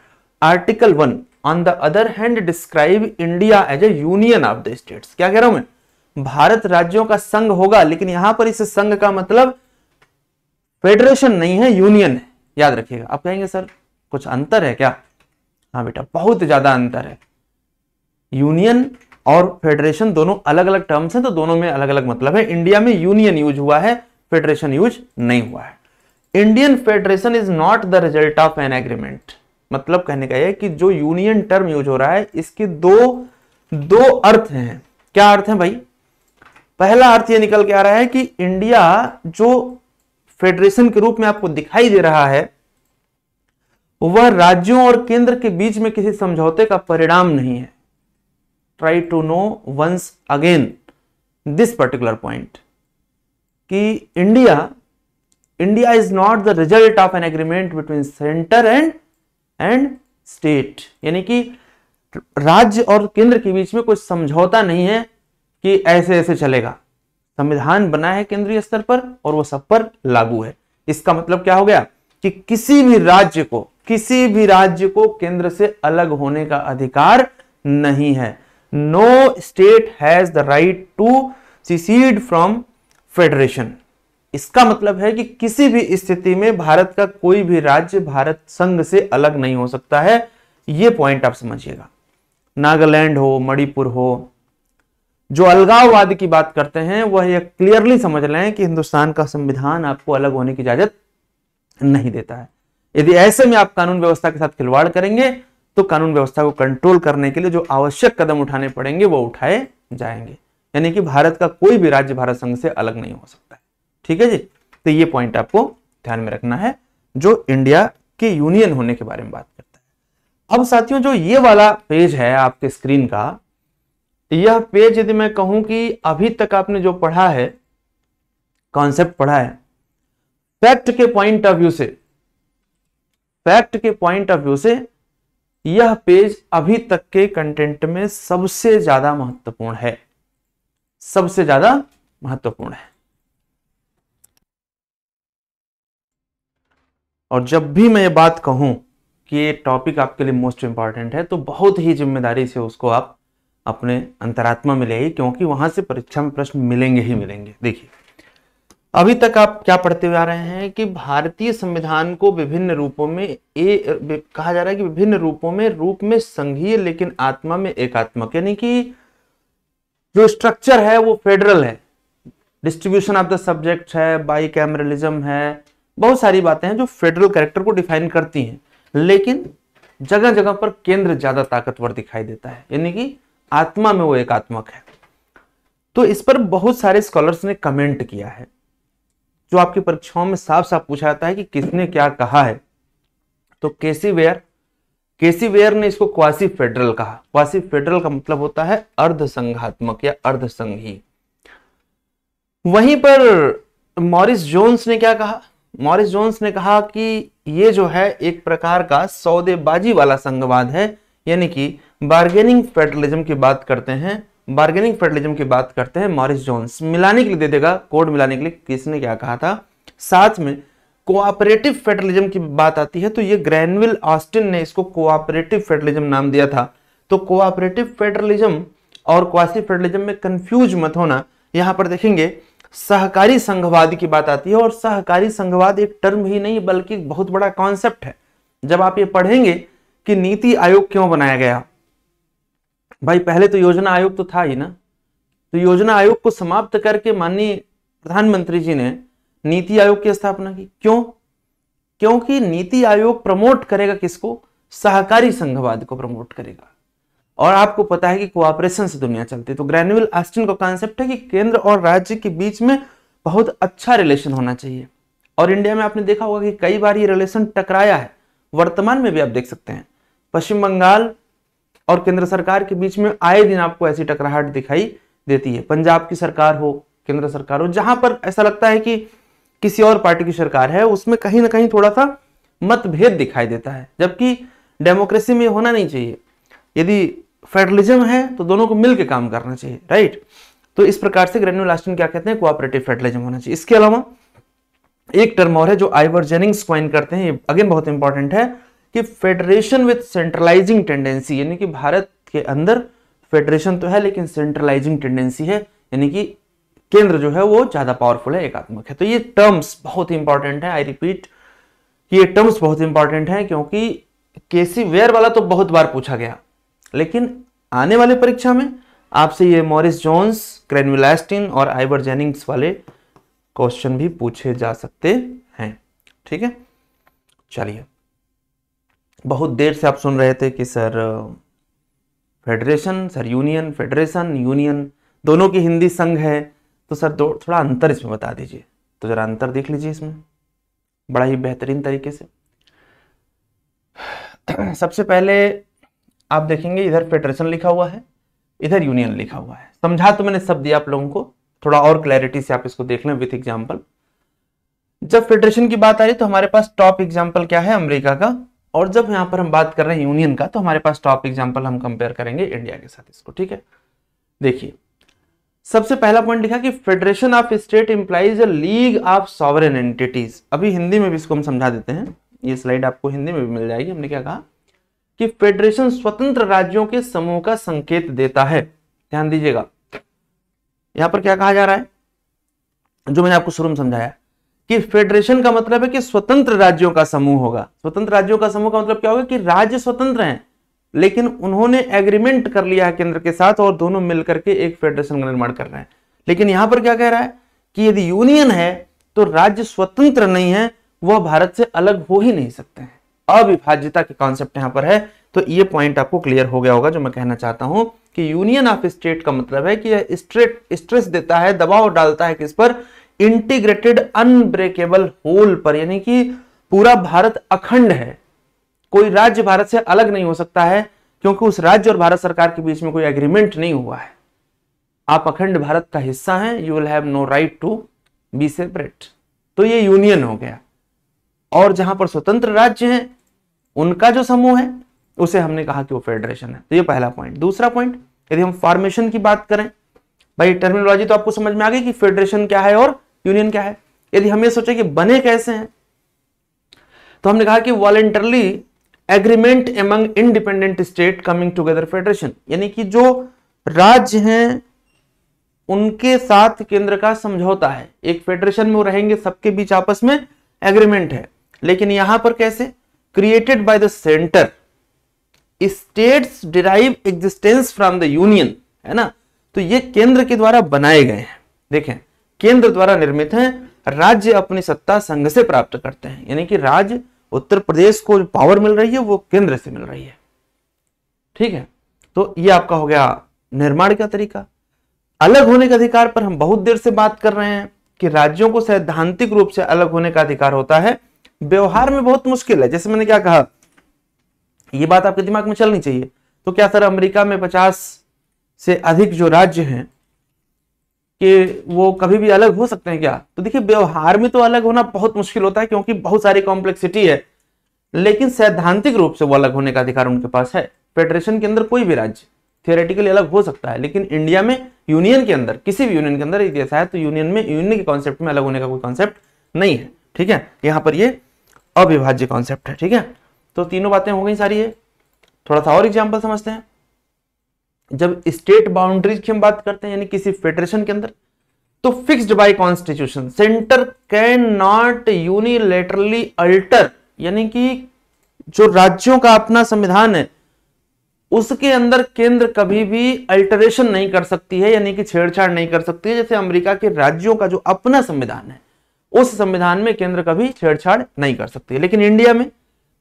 Article 1 on the other hand describe India as a union of the states. क्या कह रहा हूं मैं? भारत राज्यों का संघ होगा, लेकिन यहां पर इस संघ का मतलब फेडरेशन नहीं है, यूनियन है। याद रखिएगा। आप कहेंगे सर कुछ अंतर है क्या? हाँ बेटा, बहुत ज्यादा अंतर है। यूनियन और फेडरेशन दोनों अलग अलग टर्म्स हैं, तो दोनों में अलग अलग मतलब है। इंडिया में यूनियन यूज हुआ है, फेडरेशन यूज नहीं हुआ है। Indian federation is not the result of an agreement. मतलब कहने का है कि जो यूनियन टर्म यूज हो रहा है इसके दो अर्थ हैं। क्या अर्थ है भाई? पहला अर्थ ये निकल के आ रहा है कि इंडिया जो फेडरेशन के रूप में आपको दिखाई दे रहा है वह राज्यों और केंद्र के बीच में किसी समझौते का परिणाम नहीं है। Try to know once again this particular point कि India is not the result of an agreement between centre and state. यानी कि राज्य और केंद्र के बीच में कोई समझौता नहीं है कि ऐसे ऐसे चलेगा। संविधान बना है केंद्रीय स्तर पर और वो सब पर लागू है। इसका मतलब क्या हो गया कि किसी भी राज्य को केंद्र से अलग होने का अधिकार नहीं है। No state has the right to secede from federation. इसका मतलब है कि किसी भी स्थिति में भारत का कोई भी राज्य भारत संघ से अलग नहीं हो सकता है। यह पॉइंट आप समझिएगा। नागालैंड हो, मणिपुर हो, जो अलगाववाद की बात करते हैं वह यह क्लियरली समझ लें कि हिंदुस्तान का संविधान आपको अलग होने की इजाजत नहीं देता है। यदि ऐसे में आप कानून व्यवस्था के साथ खिलवाड़ करेंगे तो कानून व्यवस्था को कंट्रोल करने के लिए जो आवश्यक कदम उठाने पड़ेंगे वो उठाए जाएंगे। यानी कि भारत का कोई भी राज्य भारत संघ से अलग नहीं हो सकता है। ठीक है जी, तो ये पॉइंट आपको ध्यान में रखना है जो इंडिया के यूनियन होने के बारे में बात करता है। अब साथियों, जो ये वाला पेज है आपके स्क्रीन का, यह पेज यदि मैं कहूं कि अभी तक आपने जो पढ़ा है, कॉन्सेप्ट पढ़ा है, फैक्ट के पॉइंट ऑफ व्यू से, फैक्ट के पॉइंट ऑफ व्यू से यह पेज अभी तक के कंटेंट में सबसे ज्यादा महत्वपूर्ण है, सबसे ज्यादा महत्वपूर्ण है। और जब भी मैं ये बात कहूं कि ये टॉपिक आपके लिए मोस्ट इंपॉर्टेंट है, तो बहुत ही जिम्मेदारी से उसको आप अपने अंतरात्मा में ले, क्योंकि वहां से परीक्षा में प्रश्न मिलेंगे ही मिलेंगे। देखिए, अभी तक आप क्या पढ़ते हुए आ रहे हैं कि भारतीय संविधान को विभिन्न रूपों में कहा जा रहा है कि विभिन्न रूप में संघीय लेकिन आत्मा में एकात्मक, यानी कि जो स्ट्रक्चर है वो फेडरल है, डिस्ट्रीब्यूशन ऑफ द सब्जेक्ट है, बाईकैमरलिज्म है, बहुत सारी बातें हैं जो फेडरल कैरेक्टर को डिफाइन करती हैं, लेकिन जगह जगह पर केंद्र ज्यादा ताकतवर दिखाई देता है, यानी कि आत्मा में वो एकात्मक है। तो इस पर बहुत सारे स्कॉलर्स ने कमेंट किया है, जो आपकी परीक्षाओं में साफ साफ पूछा जाता है कि किसने क्या कहा है। तो केसी वेयर ने इसको क्वासी फेडरल कहा। क्वासी फेडरल का मतलब होता है अर्ध संघात्मक या अर्ध संघीय। वहीं पर मॉरिस जोन्स ने क्या कहा? मॉरिस जोन्स ने कहा कि ये जो है एक प्रकार का सौदेबाजी वाला संघवाद है, यानी कि बार्गेनिंग फेडरलिज्म की बात करते हैं, बार्गेनिंग फेडरलिज्म की बात करते हैं मॉरिस जोन्स। मिलाने के लिए दे देगा, कोड मिलाने के लिए किसने क्या कहा था। साथ में कोऑपरेटिव फेडरलिज्म की बात आती है तो ये ग्रैनविल ऑस्टिन ने इसको कोऑपरेटिव फेडरलिज्म नाम दिया था। तो कोऑपरेटिव फेडरलिज्म और क्वासी फेडरलिज्म में कंफ्यूज मत होना। यहां पर देखेंगे सहकारी संघवाद की बात आती है, और सहकारी संघवाद एक टर्म ही नहीं बल्कि बहुत बड़ा कॉन्सेप्ट है। जब आप ये पढ़ेंगे कि नीति आयोग क्यों बनाया गया, भाई पहले तो योजना आयोग तो था ही ना, तो योजना आयोग को समाप्त करके माननीय प्रधानमंत्री जी ने नीति आयोग की स्थापना की। क्यों? क्योंकि नीति आयोग प्रमोट करेगा किसको? सहकारी संघवाद को प्रमोट करेगा। और आपको पता है कि कोऑपरेशन से दुनिया चलती है। तो ग्रैनविल ऑस्टिन का कॉन्सेप्ट है कि केंद्र और राज्य के बीच में बहुत अच्छा रिलेशन होना चाहिए, और इंडिया में आपने देखा होगा कि कई बार ये रिलेशन टकराया है। वर्तमान में भी आप देख सकते हैं पश्चिम बंगाल और केंद्र सरकार के बीच में आए दिन आपको ऐसी टकराहट दिखाई देती है। पंजाब की सरकार हो, केंद्र सरकार हो, जहां पर ऐसा लगता है कि किसी और पार्टी की सरकार है, उसमें कहीं ना कहीं थोड़ा सा मतभेद दिखाई देता है, जबकि डेमोक्रेसी में होना नहीं चाहिए। यदि फेडरलिज्म है तो दोनों को मिलकर काम करना चाहिए, राइट। तो इस प्रकार से ग्रैनविल ऑस्टिन क्या कहते हैं? कोऑपरेटिव फेडरलिज्म होना चाहिए। इसके अलावा एक टर्म और है जो आइवर जेनिंग्स कॉइन करते हैं, ये अगेन बहुत इंपॉर्टेंट है, कि फेडरेशन विद सेंट्रलाइजिंग टेंडेंसी, यानी कि भारत के अंदर फेडरेशन तो है लेकिन सेंट्रलाइजिंग टेंडेंसी है, यानी कि केंद्र जो है वो ज्यादा पावरफुल है, एकात्मक है। तो ये टर्म्स बहुत इंपॉर्टेंट है। आई रिपीट, ये टर्म्स बहुत इंपॉर्टेंट है, क्योंकि केसी वेयर वाला तो बहुत बार पूछा गया, लेकिन आने वाले परीक्षा में आपसे ये मॉरिस जोन्स, ग्रैनविल ऑस्टिन और आइवर जेनिंग्स वाले क्वेश्चन भी पूछे जा सकते हैं। ठीक है, चलिए। बहुत देर से आप सुन रहे थे कि sir federation, sir union, federation union दोनों की हिंदी संघ है, तो सर थोड़ा अंतर इसमें बता दीजिए। तो जरा अंतर देख लीजिए इसमें बड़ा ही बेहतरीन तरीके से। सबसे पहले आप देखेंगे इधर फेडरेशन लिखा हुआ है, इधर यूनियन लिखा हुआ है। समझा तो मैंने सब दिया आप लोगों को, थोड़ा और क्लैरिटी से आप इसको देख लें विथ एग्जाम्पल। जब फेडरेशन की बात आ रही तो हमारे पास टॉप एग्जाम्पल क्या है? अमेरिका का। और जब यहां पर हम बात कर रहे हैं यूनियन का, तो हमारे पास टॉप एग्जाम्पल हम कंपेयर करेंगे इंडिया के साथ इसको। ठीक है, देखिए सबसे पहला पॉइंट लिखा कि federation of state implies a league of sovereign entities. अभी हिंदी में भी इसको हम समझा देते हैं, ये स्लाइड आपको हिंदी में भी मिल जाएगी। हमने क्या कहा कि फेडरेशन स्वतंत्र राज्यों के समूह का संकेत देता है। ध्यान दीजिएगा, यहां पर क्या कहा जा रहा है, जो मैंने आपको शुरू में समझाया कि फेडरेशन का मतलब है कि स्वतंत्र राज्यों का समूह होगा। स्वतंत्र राज्यों का समूह का मतलब क्या होगा कि राज्य स्वतंत्र हैं, लेकिन उन्होंने एग्रीमेंट कर लिया है केंद्र के साथ और दोनों मिलकर के एक फेडरेशन का निर्माण कर रहे हैं। लेकिन यहां पर क्या कह रहा है कि यदि यूनियन है तो राज्य स्वतंत्र नहीं है, वह भारत से अलग हो ही नहीं सकते हैं। अविभाज्यता के कॉन्सेप्ट यहां पर है। तो ये पॉइंट आपको क्लियर हो गया होगा जो मैं कहना चाहता हूं कि यूनियन ऑफ स्टेट का मतलब है कि यह स्ट्रेस देता है, दबाव डालता है किस पर, इंटीग्रेटेड अनब्रेकेबल होल पर, यानी कि पूरा भारत अखंड है, कोई राज्य भारत से अलग नहीं हो सकता है क्योंकि उस राज्य और भारत सरकार के बीच में कोई एग्रीमेंट नहीं हुआ है। आप अखंड भारत का हिस्सा हैं, you will have no right to be separate. तो ये यूनियन हो गया। और जहां पर स्वतंत्र राज्य हैं उनका जो समूह है उसे हमने कहा कि वो फेडरेशन है। तो ये पहला पॉइंट। दूसरा पॉइंट, यदि हम फॉर्मेशन की बात करें, भाई टर्मिनोलॉजी तो आपको समझ में आ गई कि फेडरेशन क्या है और यूनियन क्या है। यदि हम ये सोचे कि बने कैसे हैं, तो हमने कहा कि voluntarily agreement among independent state coming together federation, यानी कि जो राज्य हैं उनके साथ केंद्र का समझौता है। एक फेडरेशन में वो रहेंगे, सबके बीच आपस में एग्रीमेंट है। लेकिन यहां पर कैसे, created by the centre, states derive existence from the union, है ना। तो ये केंद्र के द्वारा बनाए गए हैं। देखें, केंद्र द्वारा निर्मित हैं, राज्य अपनी सत्ता संघ से प्राप्त करते हैं। यानी कि राज्य, उत्तर प्रदेश को जो पावर मिल रही है वो केंद्र से मिल रही है। ठीक है, तो ये आपका हो गया निर्माण का तरीका। अलग होने के अधिकार पर हम बहुत देर से बात कर रहे हैं कि राज्यों को सैद्धांतिक रूप से अलग होने का अधिकार होता है, व्यवहार में बहुत मुश्किल है। जैसे मैंने क्या कहा, ये बात आपके दिमाग में चलनी चाहिए। तो क्या सर अमेरिका में 50 से अधिक जो राज्य हैं कि वो कभी भी अलग हो सकते हैं क्या? तो देखिए, व्यवहार में तो अलग होना बहुत मुश्किल होता है क्योंकि बहुत सारी कॉम्प्लेक्सिटी है, लेकिन सैद्धांतिक रूप से वो अलग होने का अधिकार उनके पास है। फेडरेशन के अंदर कोई भी राज्य थियोरेटिकली अलग हो सकता है, लेकिन इंडिया में यूनियन के अंदर, किसी भी यूनियन के अंदर यदि ऐसा है तो यूनियन के कॉन्सेप्ट में अलग होने का कोई कॉन्सेप्ट नहीं है। ठीक है, यहां पर ये अविभाज्य कॉन्सेप्ट है। ठीक है, तो तीनों बातें हो गई सारी। है थोड़ा सा और एग्जांपल समझते हैं। जब स्टेट बाउंड्रीज की हम बात करते हैं, यानी किसी फेडरेशन के अंदर, तो fixed by constitution, centre can not unilaterally alter, यानी कि जो राज्यों का अपना संविधान है उसके अंदर केंद्र कभी भी अल्टरेशन नहीं कर सकती है, यानी कि छेड़छाड़ नहीं कर सकती है। जैसे अमेरिका के राज्यों का जो अपना संविधान है उस संविधान में केंद्र कभी छेड़छाड़ नहीं कर सकती है। लेकिन इंडिया में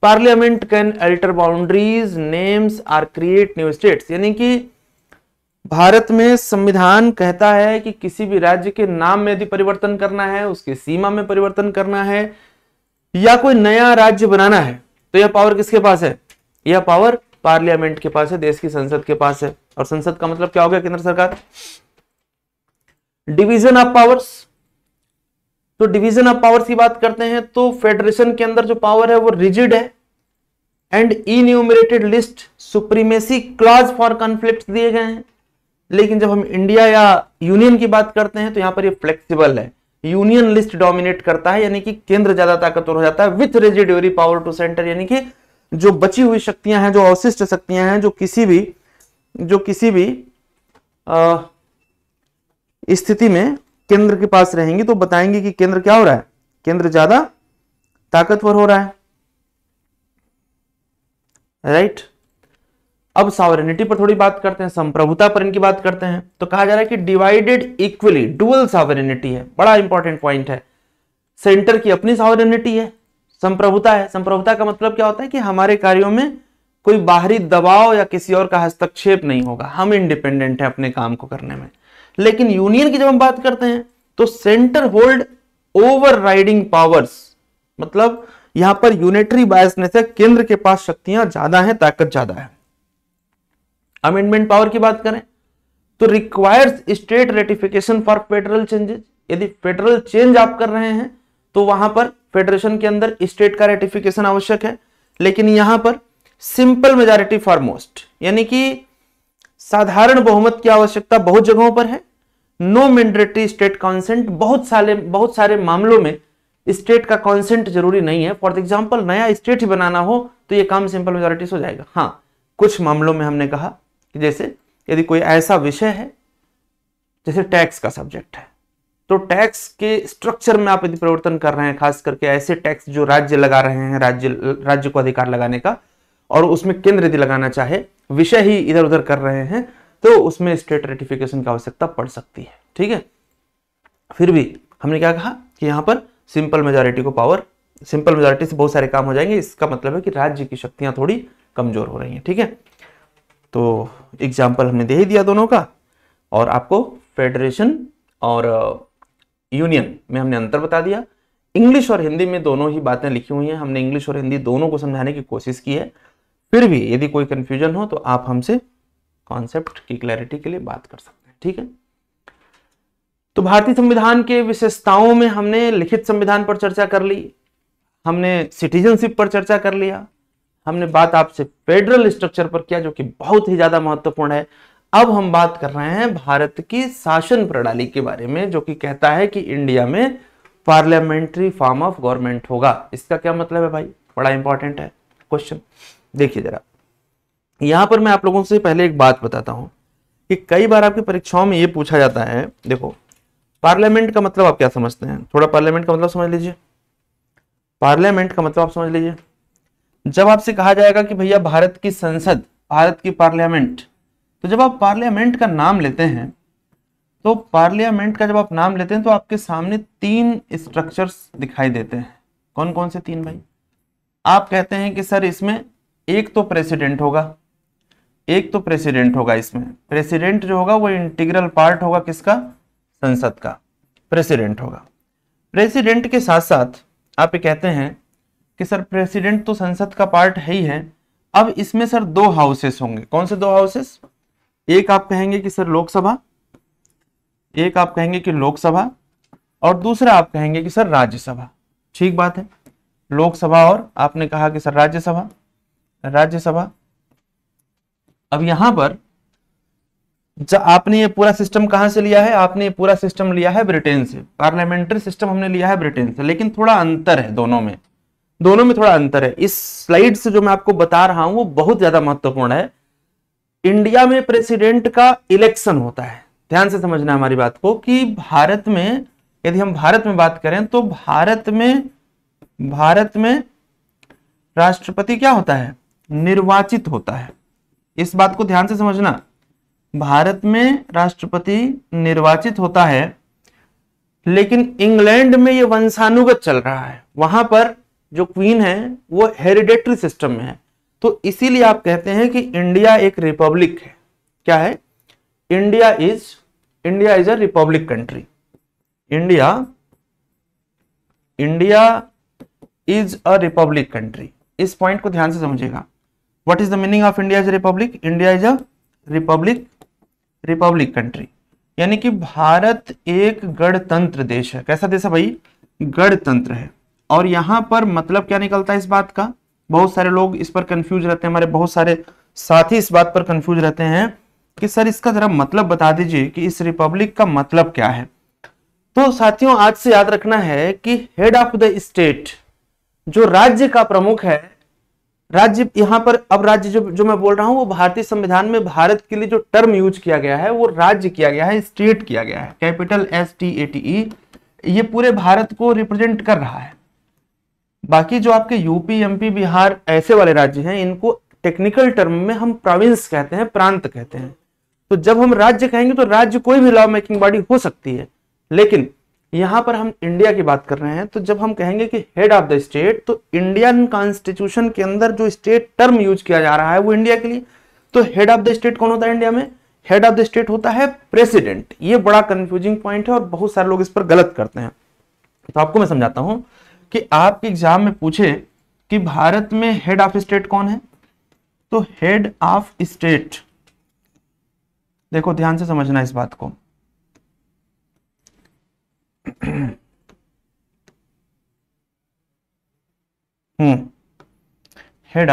parliament can alter boundaries, names or create new states, यानी कि भारत में संविधान कहता है कि किसी भी राज्य के नाम में यदि परिवर्तन करना है, उसकी सीमा में परिवर्तन करना है या कोई नया राज्य बनाना है, तो यह पावर किसके पास है? यह पावर पार्लियामेंट के पास है, देश की संसद के पास है। और संसद का मतलब क्या हो गया? केंद्र सरकार। डिवीजन ऑफ पावर्स, तो डिवीजन ऑफ पावर्स की बात करते हैं तो फेडरेशन के अंदर जो पावर है वो रिजिड है and enumerated list, supremacy clause for conflict दिए गए हैं। लेकिन जब हम इंडिया या यूनियन की बात करते हैं तो यहां पर ये फ्लेक्सिबल है, यूनियन लिस्ट डोमिनेट करता है, यानी कि केंद्र ज्यादा ताकतवर हो जाता है with residuary power to centre, यानी कि जो बची हुई शक्तियां हैं, जो अवशिष्ट शक्तियां हैं, जो किसी भी स्थिति में केंद्र के पास रहेंगी तो बताएंगे कि केंद्र क्या हो रहा है, केंद्र ज्यादा ताकतवर हो रहा है। राइट, अब सॉवरेनिटी पर थोड़ी बात करते हैं, संप्रभुता पर इनकी बात करते हैं। तो कहा जा रहा है कि डिवाइडेड इक्वली, डुअल सॉवरेनिटी है, बड़ा इंपॉर्टेंट पॉइंट है। सेंटर की अपनी सॉवरेनिटी है, संप्रभुता है। संप्रभुता का मतलब क्या होता है कि हमारे कार्यों में कोई बाहरी दबाव या किसी और का हस्तक्षेप नहीं होगा, हम इंडिपेंडेंट हैं अपने काम को करने में। लेकिन यूनियन की जब हम बात करते हैं तो सेंटर होल्ड ओवरराइडिंग पावर्स, मतलब यहां पर यूनिटरी बायसनेस है, केंद्र के पास शक्तियां ज्यादा हैं, ताकत ज्यादा है। अमेंडमेंट पावर की बात करें तो requires state ratification for federal changes, यदि फेडरल चेंज आप कर रहे हैं तो वहां पर फेडरेशन के अंदर स्टेट का रेटिफिकेशन आवश्यक है। लेकिन यहां पर सिंपल मेजॉरिटी फॉर मोस्ट, यानी कि साधारण बहुमत की आवश्यकता बहुत जगहों पर है। नो मैंडेटरी स्टेट कॉन्सेंट, बहुत सारे मामलों में स्टेट का कॉन्सेंट जरूरी नहीं है। फॉर एग्जाम्पल नया स्टेट ही बनाना हो तो यह काम सिंपल मेजॉरिटी से हो जाएगा। हाँ, कुछ मामलों में हमने कहा कि जैसे यदि कोई ऐसा विषय है जैसे टैक्स का सब्जेक्ट है, तो टैक्स के स्ट्रक्चर में आप यदि परिवर्तन कर रहे हैं, खास करके ऐसे टैक्स जो राज्य लगा रहे हैं, राज्य को अधिकार लगाने का, और उसमें केंद्र यदि लगाना चाहे, विषय ही इधर उधर कर रहे हैं, तो उसमें स्टेट रेटिफिकेशन की आवश्यकता पड़ सकती है। ठीक है, फिर भी हमने क्या कहा कि यहां पर सिंपल मेजॉरिटी को पावर सिंपल मेजॉरिटी से बहुत सारे काम हो जाएंगे। इसका मतलब है कि राज्य की शक्तियां थोड़ी कमजोर हो रही हैं। ठीक है, तो एग्जाम्पल हमने दे ही दिया दोनों का, और आपको फेडरेशन और यूनियन में हमने अंतर बता दिया। इंग्लिश और हिंदी में दोनों ही बातें लिखी हुई हैं, हमने इंग्लिश और हिंदी दोनों को समझाने की कोशिश की है। फिर भी यदि कोई कंफ्यूजन हो तो आप हमसे कॉन्सेप्ट की क्लैरिटी के लिए बात कर सकते हैं। ठीक है, तो भारतीय संविधान के विशेषताओं में हमने लिखित संविधान पर चर्चा कर ली, हमने सिटीजनशिप पर चर्चा कर लिया, हमने बात आपसे फेडरल स्ट्रक्चर पर किया जो कि बहुत ही ज्यादा महत्वपूर्ण है। अब हम बात कर रहे हैं भारत की शासन प्रणाली के बारे में, जो कि कहता है कि इंडिया में पार्लियामेंट्री फॉर्म ऑफ गवर्नमेंट होगा। इसका क्या मतलब है भाई, बड़ा इंपॉर्टेंट है क्वेश्चन। देखिए जरा, यहां पर मैं आप लोगों से पहले एक बात बताता हूं कि कई बार आपकी परीक्षाओं में यह पूछा जाता है, देखो पार्लियामेंट का मतलब आप क्या समझते हैं, थोड़ा पार्लियामेंट का मतलब समझ लीजिए। पार्लियामेंट का मतलब आप समझ लीजिए, जब आपसे कहा जाएगा कि भैया भारत की संसद, भारत की पार्लियामेंट, तो जब आप पार्लियामेंट का नाम लेते हैं, तो पार्लियामेंट का जब आप नाम लेते हैं तो आपके सामने 3 स्ट्रक्चर्स दिखाई देते हैं। कौन कौन से 3 भाई? आप कहते हैं कि सर इसमें एक तो प्रेसिडेंट होगा, एक तो प्रेसिडेंट होगा, इसमें प्रेसिडेंट जो होगा वो इंटीग्रल पार्ट होगा किसका, संसद का, प्रेसिडेंट होगा। प्रेसिडेंट के साथ साथ आप ये कहते हैं कि सर प्रेसिडेंट तो संसद का पार्ट है ही है, अब इसमें सर 2 हाउसेस होंगे। कौन से 2 हाउसेस? एक आप कहेंगे कि सर लोकसभा, एक आप कहेंगे कि लोकसभा, और दूसरा आप कहेंगे कि सर राज्यसभा। ठीक बात है, लोकसभा और आपने कहा कि सर राज्यसभा, राज्यसभा। अब यहां पर जब आपने ये पूरा सिस्टम कहां से लिया है, आपने ये पूरा सिस्टम लिया है ब्रिटेन से, पार्लियामेंट्री सिस्टम हमने लिया है ब्रिटेन से, लेकिन थोड़ा अंतर है दोनों में, दोनों में थोड़ा अंतर है। इस स्लाइड से जो मैं आपको बता रहा हूं वो बहुत ज्यादा महत्वपूर्ण है। इंडिया में प्रेसिडेंट का इलेक्शन होता है, ध्यान से समझना हमारी बात को, कि भारत में यदि हम भारत में बात करें तो भारत में राष्ट्रपति क्या होता है, निर्वाचित होता है। इस बात को ध्यान से समझना, भारत में राष्ट्रपति निर्वाचित होता है, लेकिन इंग्लैंड में ये वंशानुगत चल रहा है, वहां पर जो क्वीन है वो हेरिडेटरी सिस्टम में है। तो इसीलिए आप कहते हैं कि इंडिया एक रिपब्लिक है। क्या है? India is a republic country. India is a republic country. इस पॉइंट को ध्यान से समझिएगा। What is the meaning of India is a republic? India is a republic country, यानी कि भारत एक गणतंत्र देश है। कैसा देश है भाई? गणतंत्र है। और यहां पर मतलब क्या निकलता है इस बात का, बहुत सारे लोग इस पर कंफ्यूज रहते हैं, हमारे बहुत सारे साथी इस बात पर कंफ्यूज रहते हैं कि सर इसका जरा मतलब बता दीजिए कि इस रिपब्लिक का मतलब क्या है। तो साथियों आज से याद रखना है कि हेड ऑफ द स्टेट, जो राज्य का प्रमुख है, राज्य यहां पर, अब राज्य जो मैं बोल रहा हूं वो भारतीय संविधान में भारत के लिए जो टर्म यूज किया गया है वो राज्य किया गया है, स्टेट किया गया है, कैपिटल STATE। ये पूरे भारत को रिप्रेजेंट कर रहा है। बाकी जो आपके यूपी, MP, बिहार ऐसे वाले राज्य हैं, इनको टेक्निकल टर्म में हम प्रोविंस कहते हैं, प्रांत कहते हैं। तो जब हम राज्य कहेंगे तो राज्य कोई भी लॉ मेकिंग बॉडी हो सकती है, लेकिन यहां पर हम इंडिया की बात कर रहे हैं। तो जब हम कहेंगे कि हेड ऑफ द स्टेट, तो इंडियन कॉन्स्टिट्यूशन के अंदर जो स्टेट टर्म यूज किया जा रहा है वो इंडिया के लिए, तो हेड ऑफ द स्टेट कौन होता है इंडिया में? हेड ऑफ द स्टेट होता है प्रेसिडेंट। ये बड़ा कंफ्यूजिंग पॉइंट है और बहुत सारे लोग इस पर गलत करते हैं। तो आपको मैं समझाता हूं कि आपके एग्जाम में पूछे कि भारत में हेड ऑफ स्टेट कौन है, तो हेड ऑफ स्टेट, देखो ध्यान से समझना इस बात को। हेड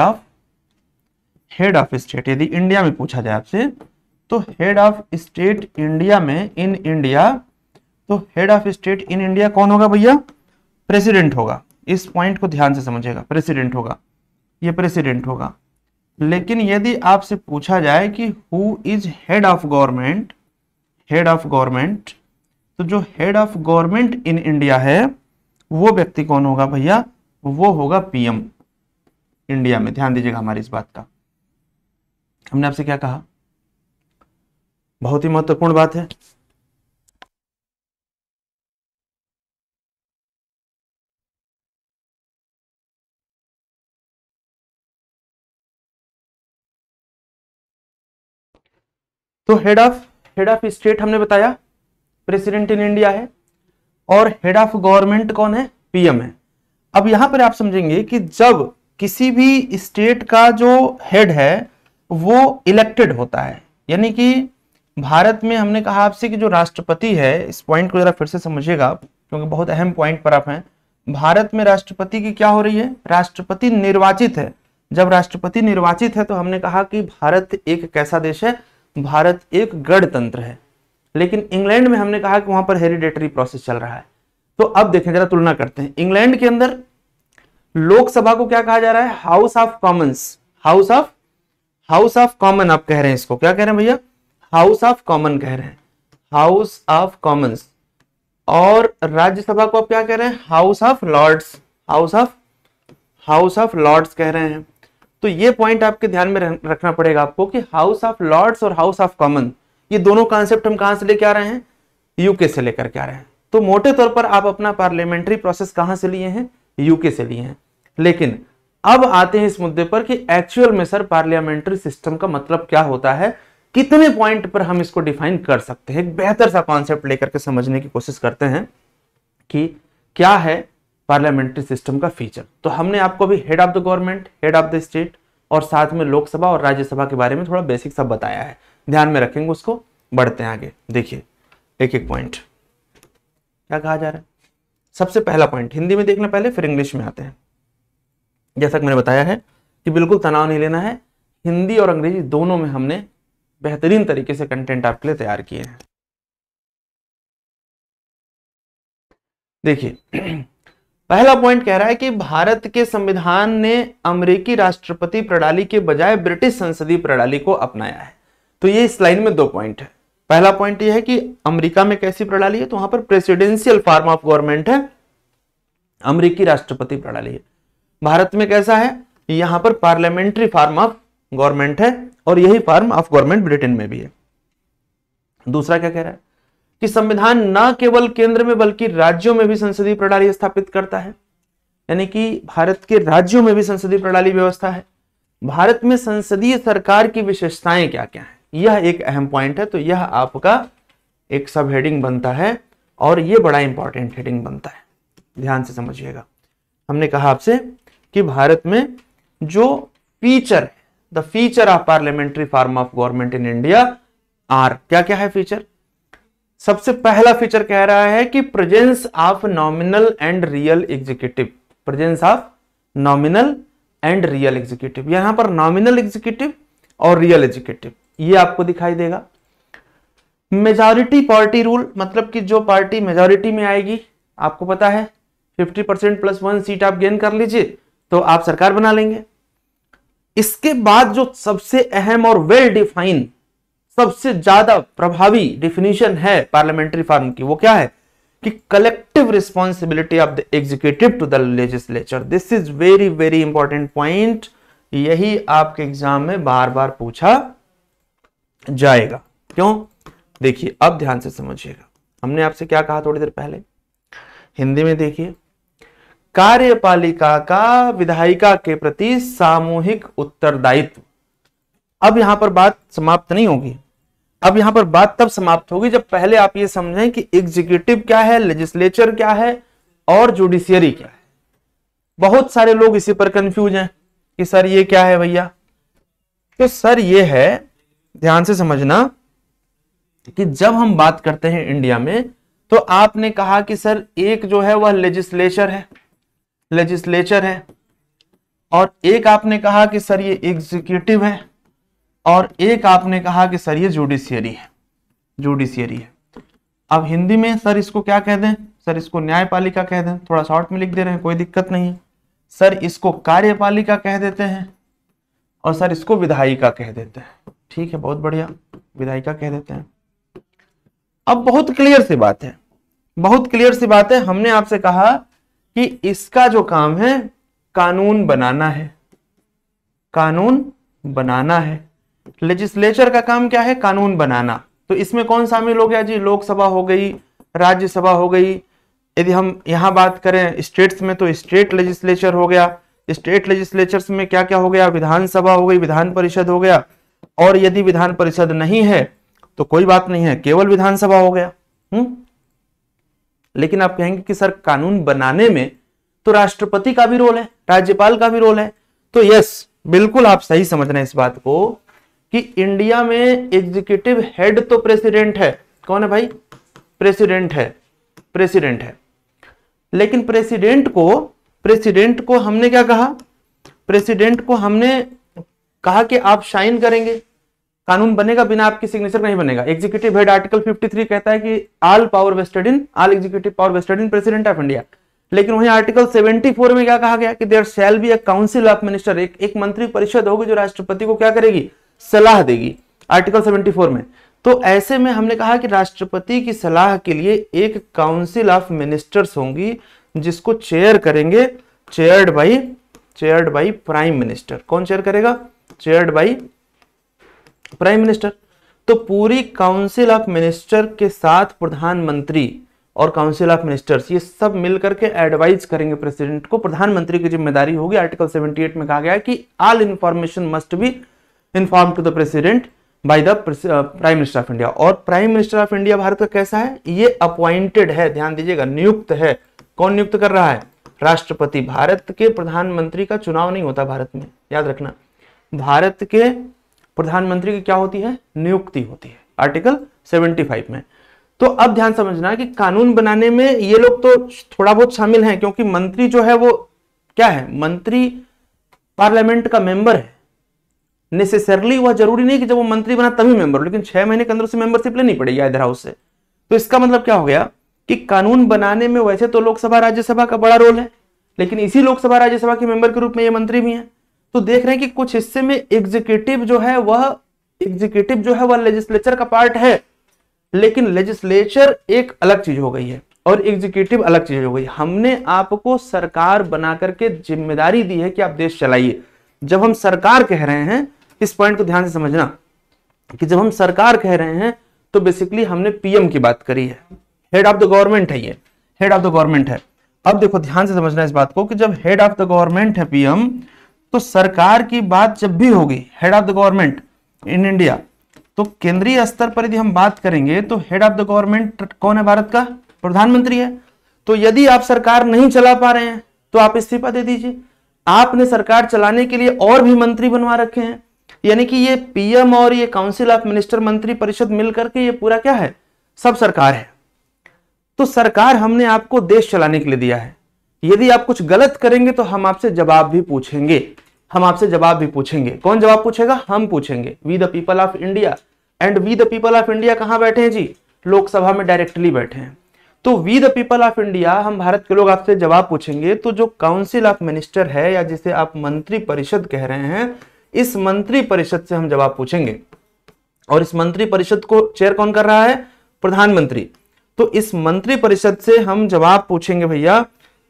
ऑफ स्टेट यदि इंडिया में पूछा जाए आपसे, तो हेड ऑफ स्टेट इंडिया में, इन इंडिया, तो head of state in India कौन होगा भैया? प्रेसिडेंट होगा। इस पॉइंट को ध्यान से समझिएगा, प्रेसिडेंट होगा, ये प्रेसिडेंट होगा। लेकिन यदि आपसे पूछा जाए कि who is head of government, head of government, तो जो head of government in India है वो व्यक्ति कौन होगा भैया? वो होगा PM इंडिया में। ध्यान दीजिएगा हमारी इस बात का। हमने आपसे क्या कहा? बहुत ही महत्वपूर्ण बात है। तो हेड ऑफ स्टेट हमने बताया प्रेसिडेंट इन इंडिया है, और हेड ऑफ गवर्नमेंट कौन है? पीएम है। अब यहां पर आप समझेंगे कि जब किसी भी स्टेट का जो हेड है वो इलेक्टेड होता है, यानी कि भारत में हमने कहा आपसे कि जो राष्ट्रपति है, इस पॉइंट को जरा फिर से समझिएगा क्योंकि बहुत अहम पॉइंट पर आप हैं। भारत में राष्ट्रपति की क्या हो रही है? राष्ट्रपति निर्वाचित है। जब राष्ट्रपति निर्वाचित है तो हमने कहा कि भारत एक कैसा देश है? भारत एक गणतंत्र है। लेकिन इंग्लैंड में हमने कहा कि वहां पर हेरिडेटरी प्रोसेस चल रहा है। तो अब देखें, जरा तुलना करते हैं। इंग्लैंड के अंदर लोकसभा को क्या कहा जा रहा है? House of Commons. House of common आप कह रहे हैं इसको, क्या कह रहे हैं भैया? हाउस ऑफ कॉमन कह रहे हैं, हाउस ऑफ कॉमन्स। और राज्यसभा को आप क्या कह रहे हैं? House of Lords, House of Lords कह रहे हैं। तो ये पॉइंट आपके ध्यान में रखना पड़ेगा आपको कि हाउस ऑफ लॉर्ड्स और हाउस ऑफ कॉमन, ये दोनों कॉन्सेप्ट हम कहां से लेके आ रहे हैं? यूके से लेकर के आ रहे हैं। तो मोटे तौर पर आप अपना पार्लियामेंट्री प्रोसेस कहां से लिए हैं? यूके से लिए हैं। लेकिन अब आते हैं इस मुद्दे पर कि एक्चुअल में सर पार्लियामेंट्री सिस्टम का मतलब क्या होता है, कितने पॉइंट पर हम इसको डिफाइन कर सकते हैं। एक बेहतर सा कॉन्सेप्ट लेकर के समझने की कोशिश करते हैं कि क्या है पार्लियामेंट्री सिस्टम का फीचर। तो हमने आपको भी head of the government, head of the state और साथ में लोकसभा और राज्यसभा के बारे में थोड़ा बेसिक सब बताया है, ध्यान में रखेंगे उसको। बढ़ते हैं आगे, देखिए एक एक पॉइंट क्या कहा जा रहा है। सबसे पहला पॉइंट हिंदी में देखना पहले, फिर इंग्लिश में आते हैं। जैसा कि मैंने बताया है कि बिल्कुल तनाव नहीं लेना है, हिंदी और अंग्रेजी दोनों में हमने बेहतरीन तरीके से कंटेंट आपके लिए तैयार किए हैं। देखिए पहला पॉइंट कह रहा है कि भारत के संविधान ने अमेरिकी राष्ट्रपति प्रणाली के बजाय ब्रिटिश संसदीय प्रणाली को अपनाया है। तो ये इस लाइन में दो पॉइंट है। पहला पॉइंट ये है कि अमेरिका में कैसी प्रणाली है, तो वहां पर प्रेसिडेंशियल फॉर्म ऑफ गवर्नमेंट है, अमेरिकी राष्ट्रपति प्रणाली है। भारत में कैसा है? यहां पर पार्लियामेंट्री फॉर्म ऑफ गवर्नमेंट है, और यही फॉर्म ऑफ गवर्नमेंट ब्रिटेन में भी है। दूसरा क्या कह रहा है कि संविधान न केवल केंद्र में बल्कि राज्यों में भी संसदीय प्रणाली स्थापित करता है, यानी कि भारत के राज्यों में भी संसदीय प्रणाली व्यवस्था है। भारत में संसदीय सरकार की विशेषताएं क्या क्या है, यह एक अहम पॉइंट है। तो यह आपका एक सब हेडिंग बनता है, और यह बड़ा इंपॉर्टेंट हेडिंग बनता है, ध्यान से समझिएगा। हमने कहा आपसे कि भारत में जो फीचर है, the feature of parliamentary form of government in India are, क्या क्या है फीचर। सबसे पहला फीचर कह रहा है कि presence of nominal and real executive, presence of nominal and real executive. यहां पर नॉमिनल एग्जीक्यूटिव और रियल एग्जीक्यूटिव ये आपको दिखाई देगा। मेजॉरिटी पार्टी रूल, मतलब कि जो पार्टी मेजॉरिटी में आएगी, आपको पता है 50% प्लस 1 सीट आप गेन कर लीजिए तो आप सरकार बना लेंगे। इसके बाद जो सबसे अहम और वेल डिफाइन, सबसे ज्यादा प्रभावी डिफिनीशन है पार्लियामेंट्री फॉर्म की, वो क्या है कि collective responsibility of the executive to the legislature. This is very very important point, यही आपके एग्जाम में बार बार पूछा जाएगा। क्यों? देखिए अब ध्यान से समझिएगा। हमने आपसे क्या कहा थोड़ी देर पहले, हिंदी में देखिए, कार्यपालिका का विधायिका के प्रति सामूहिक उत्तरदायित्व। अब यहां पर बात समाप्त नहीं होगी, अब यहां पर बात तब समाप्त होगी जब पहले आप ये समझें कि एग्जीक्यूटिव क्या है, लेजिस्लेचर क्या है और जुडिशियरी क्या है। बहुत सारे लोग इसी पर कंफ्यूज हैं कि सर ये क्या है भैया। तो सर ये है, ध्यान से समझना, कि जब हम बात करते हैं इंडिया में, तो आपने कहा कि सर एक जो है वह लेजिस्लेचर है, और एक आपने कहा कि सर ये एग्जीक्यूटिव है, और एक आपने कहा कि सर ये जुडिशियरी है। अब हिंदी में सर इसको क्या कह दें? सर इसको न्यायपालिका कह दें, थोड़ा शॉर्ट में लिख दे रहे हैं, कोई दिक्कत नहीं है। सर इसको कार्यपालिका कह देते हैं, और सर इसको विधायिका कह देते हैं। ठीक है, बहुत बढ़िया, विधायिका कह देते हैं। अब बहुत क्लियर सी बात है, हमने आपसे कहा कि इसका जो काम है कानून बनाना है। लेजिस्लेचर का काम क्या है? कानून बनाना। तो इसमें कौन शामिल हो गया जी? लोकसभा हो गई, राज्यसभा हो गई। यदि हम यहां बात करें स्टेट्स में, तो स्टेट लेजिस्लेचर हो गया। स्टेट लेजिस्लेचर्स में क्या क्या हो गया? विधानसभा हो गई, विधान परिषद हो गया। और यदि विधान परिषद नहीं है तो कोई बात नहीं है, केवल विधानसभा हो गया। लेकिन आप कहेंगे कि सर कानून बनाने में तो राष्ट्रपति का भी रोल है, राज्यपाल का भी रोल है। तो यस, बिल्कुल आप सही समझ रहे हैं इस बात को कि इंडिया में एग्जीक्यूटिव हेड तो प्रेसिडेंट है। कौन है भाई? प्रेसिडेंट है। लेकिन प्रेसिडेंट को हमने क्या कहा? प्रेसिडेंट को हमने कहा कि आप साइन करेंगे, कानून बनेगा, बिना आपकी सिग्नेचर नहीं बनेगा। एग्जीक्यूटिव हेड आर्टिकल 53 कहता है कि all executive power vested in president of India. लेकिन वहीं आर्टिकल 74 में क्या कहा गया कि there shall be a council of minister, एक मंत्री परिषद होगी जो राष्ट्रपति को क्या करेगी? सलाह देगी, आर्टिकल 74 में। तो ऐसे में हमने कहा कि राष्ट्रपति की सलाह के लिए एक काउंसिल ऑफ मिनिस्टर्स होंगी जिसको चेयर करेंगे, चेयर्ड बाई प्राइम मिनिस्टर। कौन चेयर करेगा? Chaired by prime minister. तो पूरी काउंसिल ऑफ मिनिस्टर के साथ प्रधानमंत्री और काउंसिल ऑफ मिनिस्टर्स ये सब मिलकर के एडवाइज करेंगे प्रेसिडेंट को। प्रधानमंत्री की जिम्मेदारी होगी। आर्टिकल 78 में कहा गया है कि all information must be inform to the president by the prime minister of India. और prime minister of India Bharat का कैसा है? ये अपॉइंटेड है, ध्यान दीजिएगा, नियुक्त है। कौन नियुक्त कर रहा है? राष्ट्रपति। भारत के प्रधानमंत्री का चुनाव नहीं होता भारत में, याद रखना। भारत के प्रधानमंत्री की क्या होती है? नियुक्ति होती है, आर्टिकल 75 में। तो अब ध्यान समझना कि कानून बनाने में ये लोग तो थोड़ा बहुत शामिल हैं, क्योंकि मंत्री जो है वो क्या है? मंत्री पार्लियामेंट का मेंबर है। नेसेसरली वह जरूरी नहीं कि जब वो मंत्री बना तभी मेंबर हो, लेकिन 6 महीने के अंदर उसे मेंबरशिप लेनी पड़ेगी इधर हाउस से। तो इसका मतलब क्या हो गया कि कानून बनाने में वैसे तो लोकसभा राज्यसभा का बड़ा रोल है, लेकिन इसी लोकसभा राज्यसभा के मेंबर के रूप में ये मंत्री भी हैं। तो देख रहे हैं कि कुछ हिस्से में एग्जीक्यूटिव जो है वह लेजिस्लेचर का पार्ट है, लेकिन लेजिस्लेचर एक अलग चीज हो गई है और एग्जीक्यूटिव अलग चीज हो गई। हमने आपको सरकार बना करके जिम्मेदारी दी है कि आप देश चलाइए। जब हम सरकार कह रहे हैं, इस पॉइंट को ध्यान से समझना कि जब हम सरकार कह रहे हैं तो बेसिकली हमने पीएम की बात करी है। हेड ऑफ द गवर्नमेंट है, ये हेड ऑफ द गवर्नमेंट है। अब देखो ध्यान से समझना इस बात को कि जब हेड ऑफ द गवर्नमेंट है पीएम, तो सरकार की बात जब भी होगी, head of the government in India, तो केंद्रीय स्तर पर यदि हम बात करेंगे तो हेड ऑफ द गवर्नमेंट कौन है भारत का? प्रधानमंत्री है। तो यदि आप सरकार नहीं चला पा रहे हैं तो आप इस्तीफा दे दीजिए। आपने सरकार चलाने के लिए और भी मंत्री बनवा रखे हैं, यानी कि ये पीएम और ये काउंसिल ऑफ मिनिस्टर मंत्री परिषद मिलकर के ये पूरा क्या है? सब सरकार है। तो सरकार हमने आपको देश चलाने के लिए दिया है। यदि आप कुछ गलत करेंगे तो हम आपसे जवाब भी पूछेंगे, कौन जवाब पूछेगा? हम पूछेंगे। We the people of India. And we the people of India कहां बैठे हैं जी? लोकसभा में डायरेक्टली बैठे हैं। तो we the people of India, हम भारत के लोग आपसे जवाब पूछेंगे। तो जो काउंसिल ऑफ मिनिस्टर है या जिसे आप मंत्री परिषद कह रहे हैं, इस मंत्री परिषद से हम जवाब पूछेंगे। और इस मंत्री परिषद को चेयर कौन कर रहा है? प्रधानमंत्री। तो इस मंत्री परिषद से हम जवाब पूछेंगे भैया,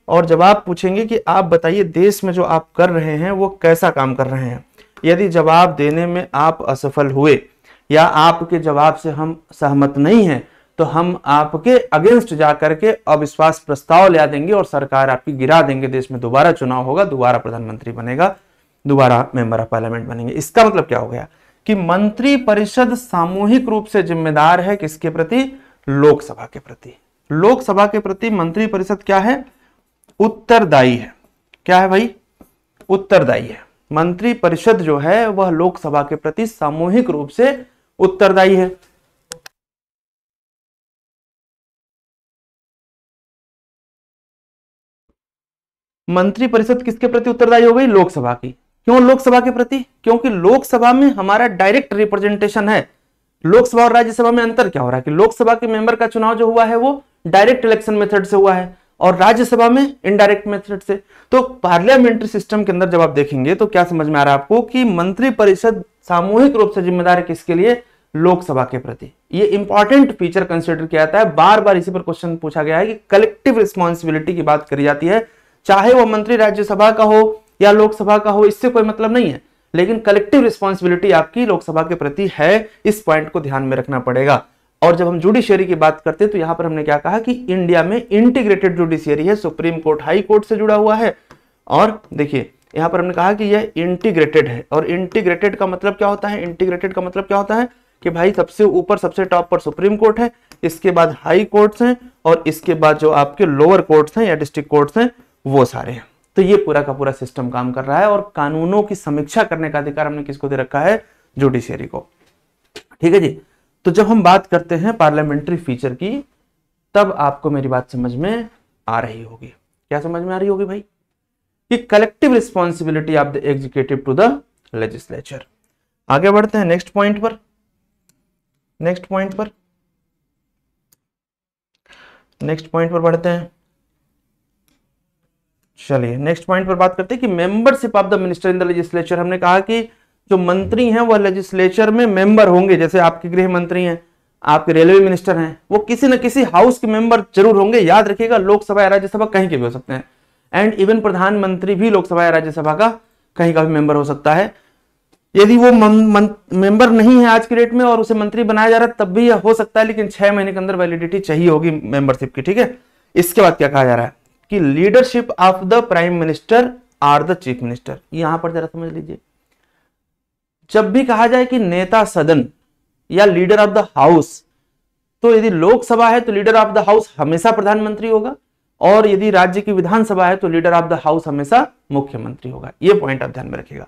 और जवाब पूछेंगे कि आप बताइए देश में जो आप कर रहे हैं वो कैसा काम कर रहे हैं। यदि जवाब देने में आप असफल हुए या आपके जवाब से हम सहमत नहीं हैं, तो हम आपके अगेंस्ट जाकर के अविश्वास प्रस्ताव ले देंगे और सरकार आपकी गिरा देंगे। देश में दोबारा चुनाव होगा, दोबारा प्रधानमंत्री बनेगा, दोबारा मेंबर ऑफ पार्लियामेंट बनेंगे। इसका मतलब क्या हो गया कि मंत्री परिषद सामूहिक रूप से जिम्मेदार है किसके प्रति? लोकसभा के प्रति। लोकसभा के प्रति मंत्री परिषद क्या है? उत्तरदायी है। क्या है भाई? उत्तरदायी है। मंत्री परिषद जो है वह लोकसभा के प्रति सामूहिक रूप से उत्तरदायी है। मंत्री परिषद किसके प्रति उत्तरदायी हो गई? लोकसभा की। क्यों लोकसभा के प्रति? क्योंकि लोकसभा में हमारा डायरेक्ट रिप्रेजेंटेशन है। लोकसभा और राज्यसभा में अंतर क्या हो रहा है कि लोकसभा के मेंबर का चुनाव जो हुआ है वो डायरेक्ट इलेक्शन मेथड से हुआ है और राज्यसभा में इनडायरेक्ट मेथड से। तो पार्लियामेंट्री सिस्टम के अंदर जब आप देखेंगे तो क्या समझ में आ रहा है आपको कि मंत्री परिषद सामूहिक रूप से जिम्मेदार है किसके लिए? लोकसभा के प्रति। ये इंपॉर्टेंट फीचर कंसिडर किया जाता है। बार बार इसी पर क्वेश्चन पूछा गया है कि कलेक्टिव रिस्पॉन्सिबिलिटी की बात करी जाती है, चाहे वो मंत्री राज्यसभा का हो या लोकसभा का हो, इससे कोई मतलब नहीं है, लेकिन कलेक्टिव रिस्पॉन्सिबिलिटी आपकी लोकसभा के प्रति है। इस पॉइंट को ध्यान में रखना पड़ेगा। और जब हम जुडिशियरी की बात करते हैं तो यहां पर हमने क्या कहा कि इंडिया में इंटीग्रेटेड जुडिशियरी है, सुप्रीम कोर्ट हाई कोर्ट से जुड़ा हुआ है। और देखिए यहां पर हमने कहा कि यह इंटीग्रेटेड है। और इंटीग्रेटेड का मतलब क्या होता है? इंटीग्रेटेड का मतलब क्या होता है कि भाई सबसे ऊपर सबसे टॉप पर सुप्रीम कोर्ट है, इसके बाद हाई कोर्ट्स हैं, और इसके बाद जो आपके लोअर कोर्ट्स हैं या डिस्ट्रिक्ट कोर्ट्स हैं वो सारे हैं। तो ये पूरा का पूरा सिस्टम काम कर रहा है, और कानूनों की समीक्षा करने का अधिकार हमने किसको दे रखा है? जुडिशियरी को। ठीक है जी। तो जब हम बात करते हैं पार्लियामेंट्री फीचर की, तब आपको मेरी बात समझ में आ रही होगी। क्या समझ में आ रही होगी भाई? कि collective responsibility of the executive to the legislature. आगे बढ़ते हैं नेक्स्ट पॉइंट पर। नेक्स्ट पॉइंट पर बढ़ते हैं। चलिए नेक्स्ट पॉइंट पर बात करते हैं कि membership of the minister in the legislature. हमने कहा कि जो मंत्री हैं वह लेजिस्लेचर में मेंबर होंगे, जैसे आपके गृह मंत्री हैं, आपके रेलवे मिनिस्टर हैं, वो किसी न किसी हाउस के मेंबर जरूर होंगे। याद रखिएगा, लोकसभा या राज्यसभा कहीं के भी हो सकते हैं, एंड इवन प्रधानमंत्री भी लोकसभा या राज्यसभा का कहीं का भी मेंबर हो सकता है। यदि वो मेंबर नहीं है आज की डेट में और उसे मंत्री बनाया जा रहा है तब भी यह हो सकता है, लेकिन 6 महीने के अंदर वैलिडिटी चाहिए होगी मेंबरशिप की। ठीक है। इसके बाद क्या कहा जा रहा है कि leadership of the prime minister or the chief minister. यहां पर जरा समझ लीजिए, जब भी कहा जाए कि नेता सदन या लीडर ऑफ द हाउस, तो यदि लोकसभा है तो लीडर ऑफ द हाउस हमेशा प्रधानमंत्री होगा, और यदि राज्य की विधानसभा है तो लीडर ऑफ द हाउस हमेशा मुख्यमंत्री होगा। यह पॉइंट आप ध्यान में रखिएगा।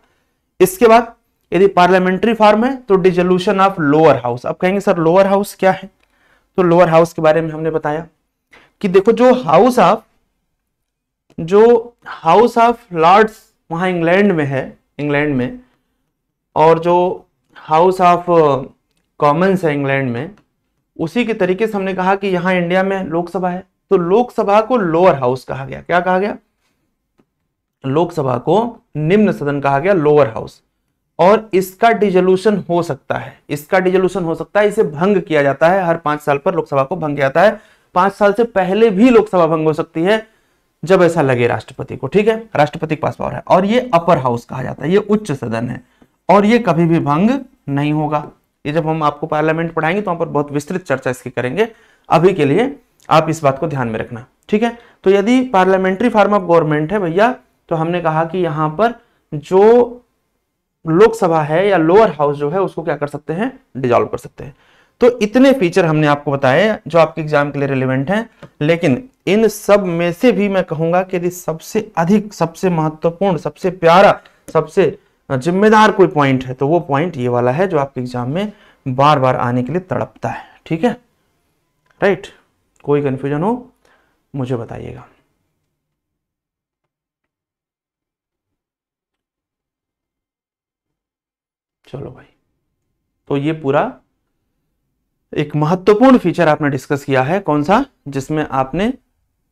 इसके बाद यदि पार्लियामेंट्री फॉर्म है तो डिसोल्यूशन ऑफ लोअर हाउस। अब कहेंगे सर लोअर हाउस क्या है? तो लोअर हाउस के बारे में हमने बताया कि देखो, जो हाउस ऑफ लॉर्ड्स वहां इंग्लैंड में है, इंग्लैंड में, और जो हाउस ऑफ कॉमन्स है इंग्लैंड में, उसी के तरीके से हमने कहा कि यहां इंडिया में लोकसभा है, तो लोकसभा को लोअर हाउस कहा गया। क्या कहा गया? लोकसभा को निम्न सदन कहा गया, लोअर हाउस। और इसका डिसोल्यूशन हो सकता है, इसे भंग किया जाता है हर 5 साल पर। लोकसभा को भंग किया जाता है। 5 साल से पहले भी लोकसभा भंग हो सकती है जब ऐसा लगे राष्ट्रपति को। ठीक है, राष्ट्रपति के पास पावर है। और ये अपर हाउस कहा जाता है, ये उच्च सदन है, और ये कभी भी भंग नहीं होगा। ये जब हम आपको पार्लियामेंट पढ़ाएंगे तो वहां पर बहुत विस्तृत चर्चा इसकी करेंगे। अभी के लिए आप इस बात को ध्यान में रखना। ठीक है। तो यदि पार्लियामेंट्री फॉर्म ऑफ गवर्नमेंट है भैया, तो हमने कहा कि यहां पर जो लोकसभा है या लोअर हाउस जो है उसको क्या कर सकते हैं? डिसॉल्व कर सकते हैं। तो इतने फीचर हमने आपको बताए जो आपके एग्जाम के लिए रिलेवेंट हैं। लेकिन इन सब में से भी मैं कहूंगा कि यदि सबसे अधिक, सबसे महत्वपूर्ण, सबसे प्यारा, सबसे जिम्मेदार कोई पॉइंट है तो वो पॉइंट ये वाला है जो आपके एग्जाम में बार बार आने के लिए तड़पता है। ठीक है, राइट। कोई कंफ्यूजन हो मुझे बताइएगा। चलो भाई, तो ये पूरा एक महत्वपूर्ण फीचर आपने डिस्कस किया है। कौन सा? जिसमें आपने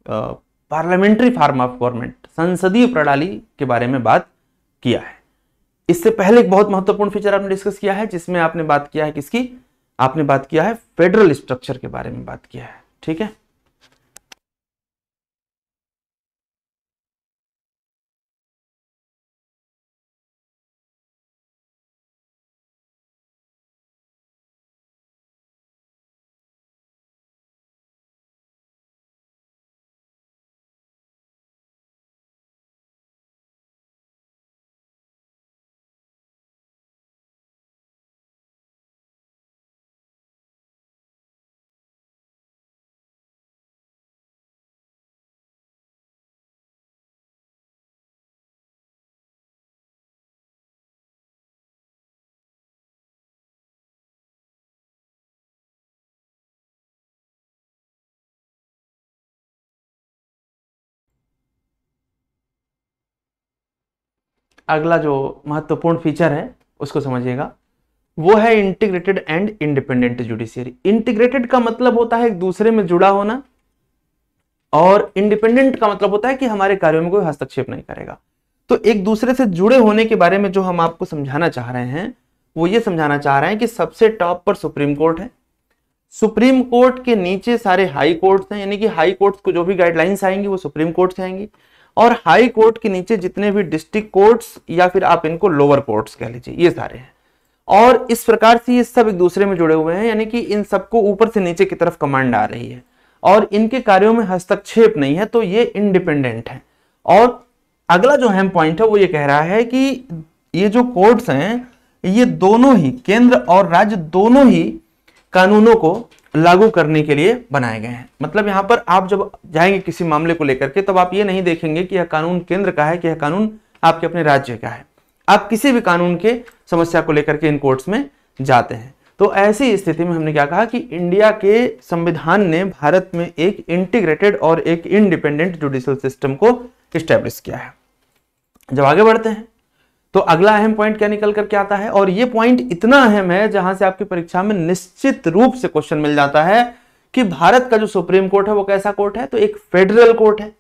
पार्लियामेंट्री फॉर्म ऑफ गवर्नमेंट, संसदीय प्रणाली के बारे में बात किया है। इससे पहले एक बहुत महत्वपूर्ण फीचर आपने डिस्कस किया है जिसमें आपने बात किया है किसकी? आपने बात किया है फेडरल स्ट्रक्चर के बारे में बात किया है। ठीक है। अगला जो महत्वपूर्ण फीचर है उसको समझिएगा, वो है integrated and independent judiciary. Integrated का मतलब होता है एक दूसरे में जुड़ा होना, और इंडिपेंडेंट का मतलब होता है कि हमारे कार्यों में कोई हस्तक्षेप नहीं करेगा। तो एक दूसरे से जुड़े होने के बारे में जो हम आपको समझाना चाह रहे हैं वो ये समझाना चाह रहे हैं कि सबसे टॉप पर सुप्रीम कोर्ट है, सुप्रीम कोर्ट के नीचे सारे हाई कोर्ट्स हैं, यानी कि हाई कोर्ट्स को जो भी गाइडलाइंस आएंगी वो सुप्रीम कोर्ट से आएंगी, और हाई कोर्ट के नीचे जितने भी डिस्ट्रिक्ट कोर्ट्स या फिर आप इनको लोअर कोर्ट्स कह लीजिए, ये सारे हैं। और इस प्रकार से ये सब एक दूसरे में जुड़े हुए हैं, यानी कि इन सबको ऊपर से नीचे की तरफ कमांड आ रही है और इनके कार्यों में हस्तक्षेप नहीं है, तो ये इंडिपेंडेंट है। और अगला जो अहम पॉइंट है वो ये कह रहा है कि ये जो कोर्ट्स हैं ये दोनों ही, केंद्र और राज्य दोनों ही कानूनों को लागू करने के लिए बनाए गए हैं। मतलब यहां पर आप जब जाएंगे किसी मामले को लेकर के, तब आप ये नहीं देखेंगे कि यह कानून केंद्र का है कि यह कानून आपके अपने राज्य का है। आप किसी भी कानून के समस्या को लेकर के इन कोर्ट्स में जाते हैं। तो ऐसी स्थिति में हमने क्या कहा कि इंडिया के संविधान ने भारत में एक इंटीग्रेटेड और एक इंडिपेंडेंट जुडिशियल सिस्टम को स्टैब्लिश किया है। जब आगे बढ़ते हैं तो अगला अहम पॉइंट क्या निकल करके आता है, और ये पॉइंट इतना अहम है जहां से आपकी परीक्षा में निश्चित रूप से क्वेश्चन मिल जाता है कि भारत का जो सुप्रीम कोर्ट है वो कैसा कोर्ट है। तो एक फेडरल कोर्ट है,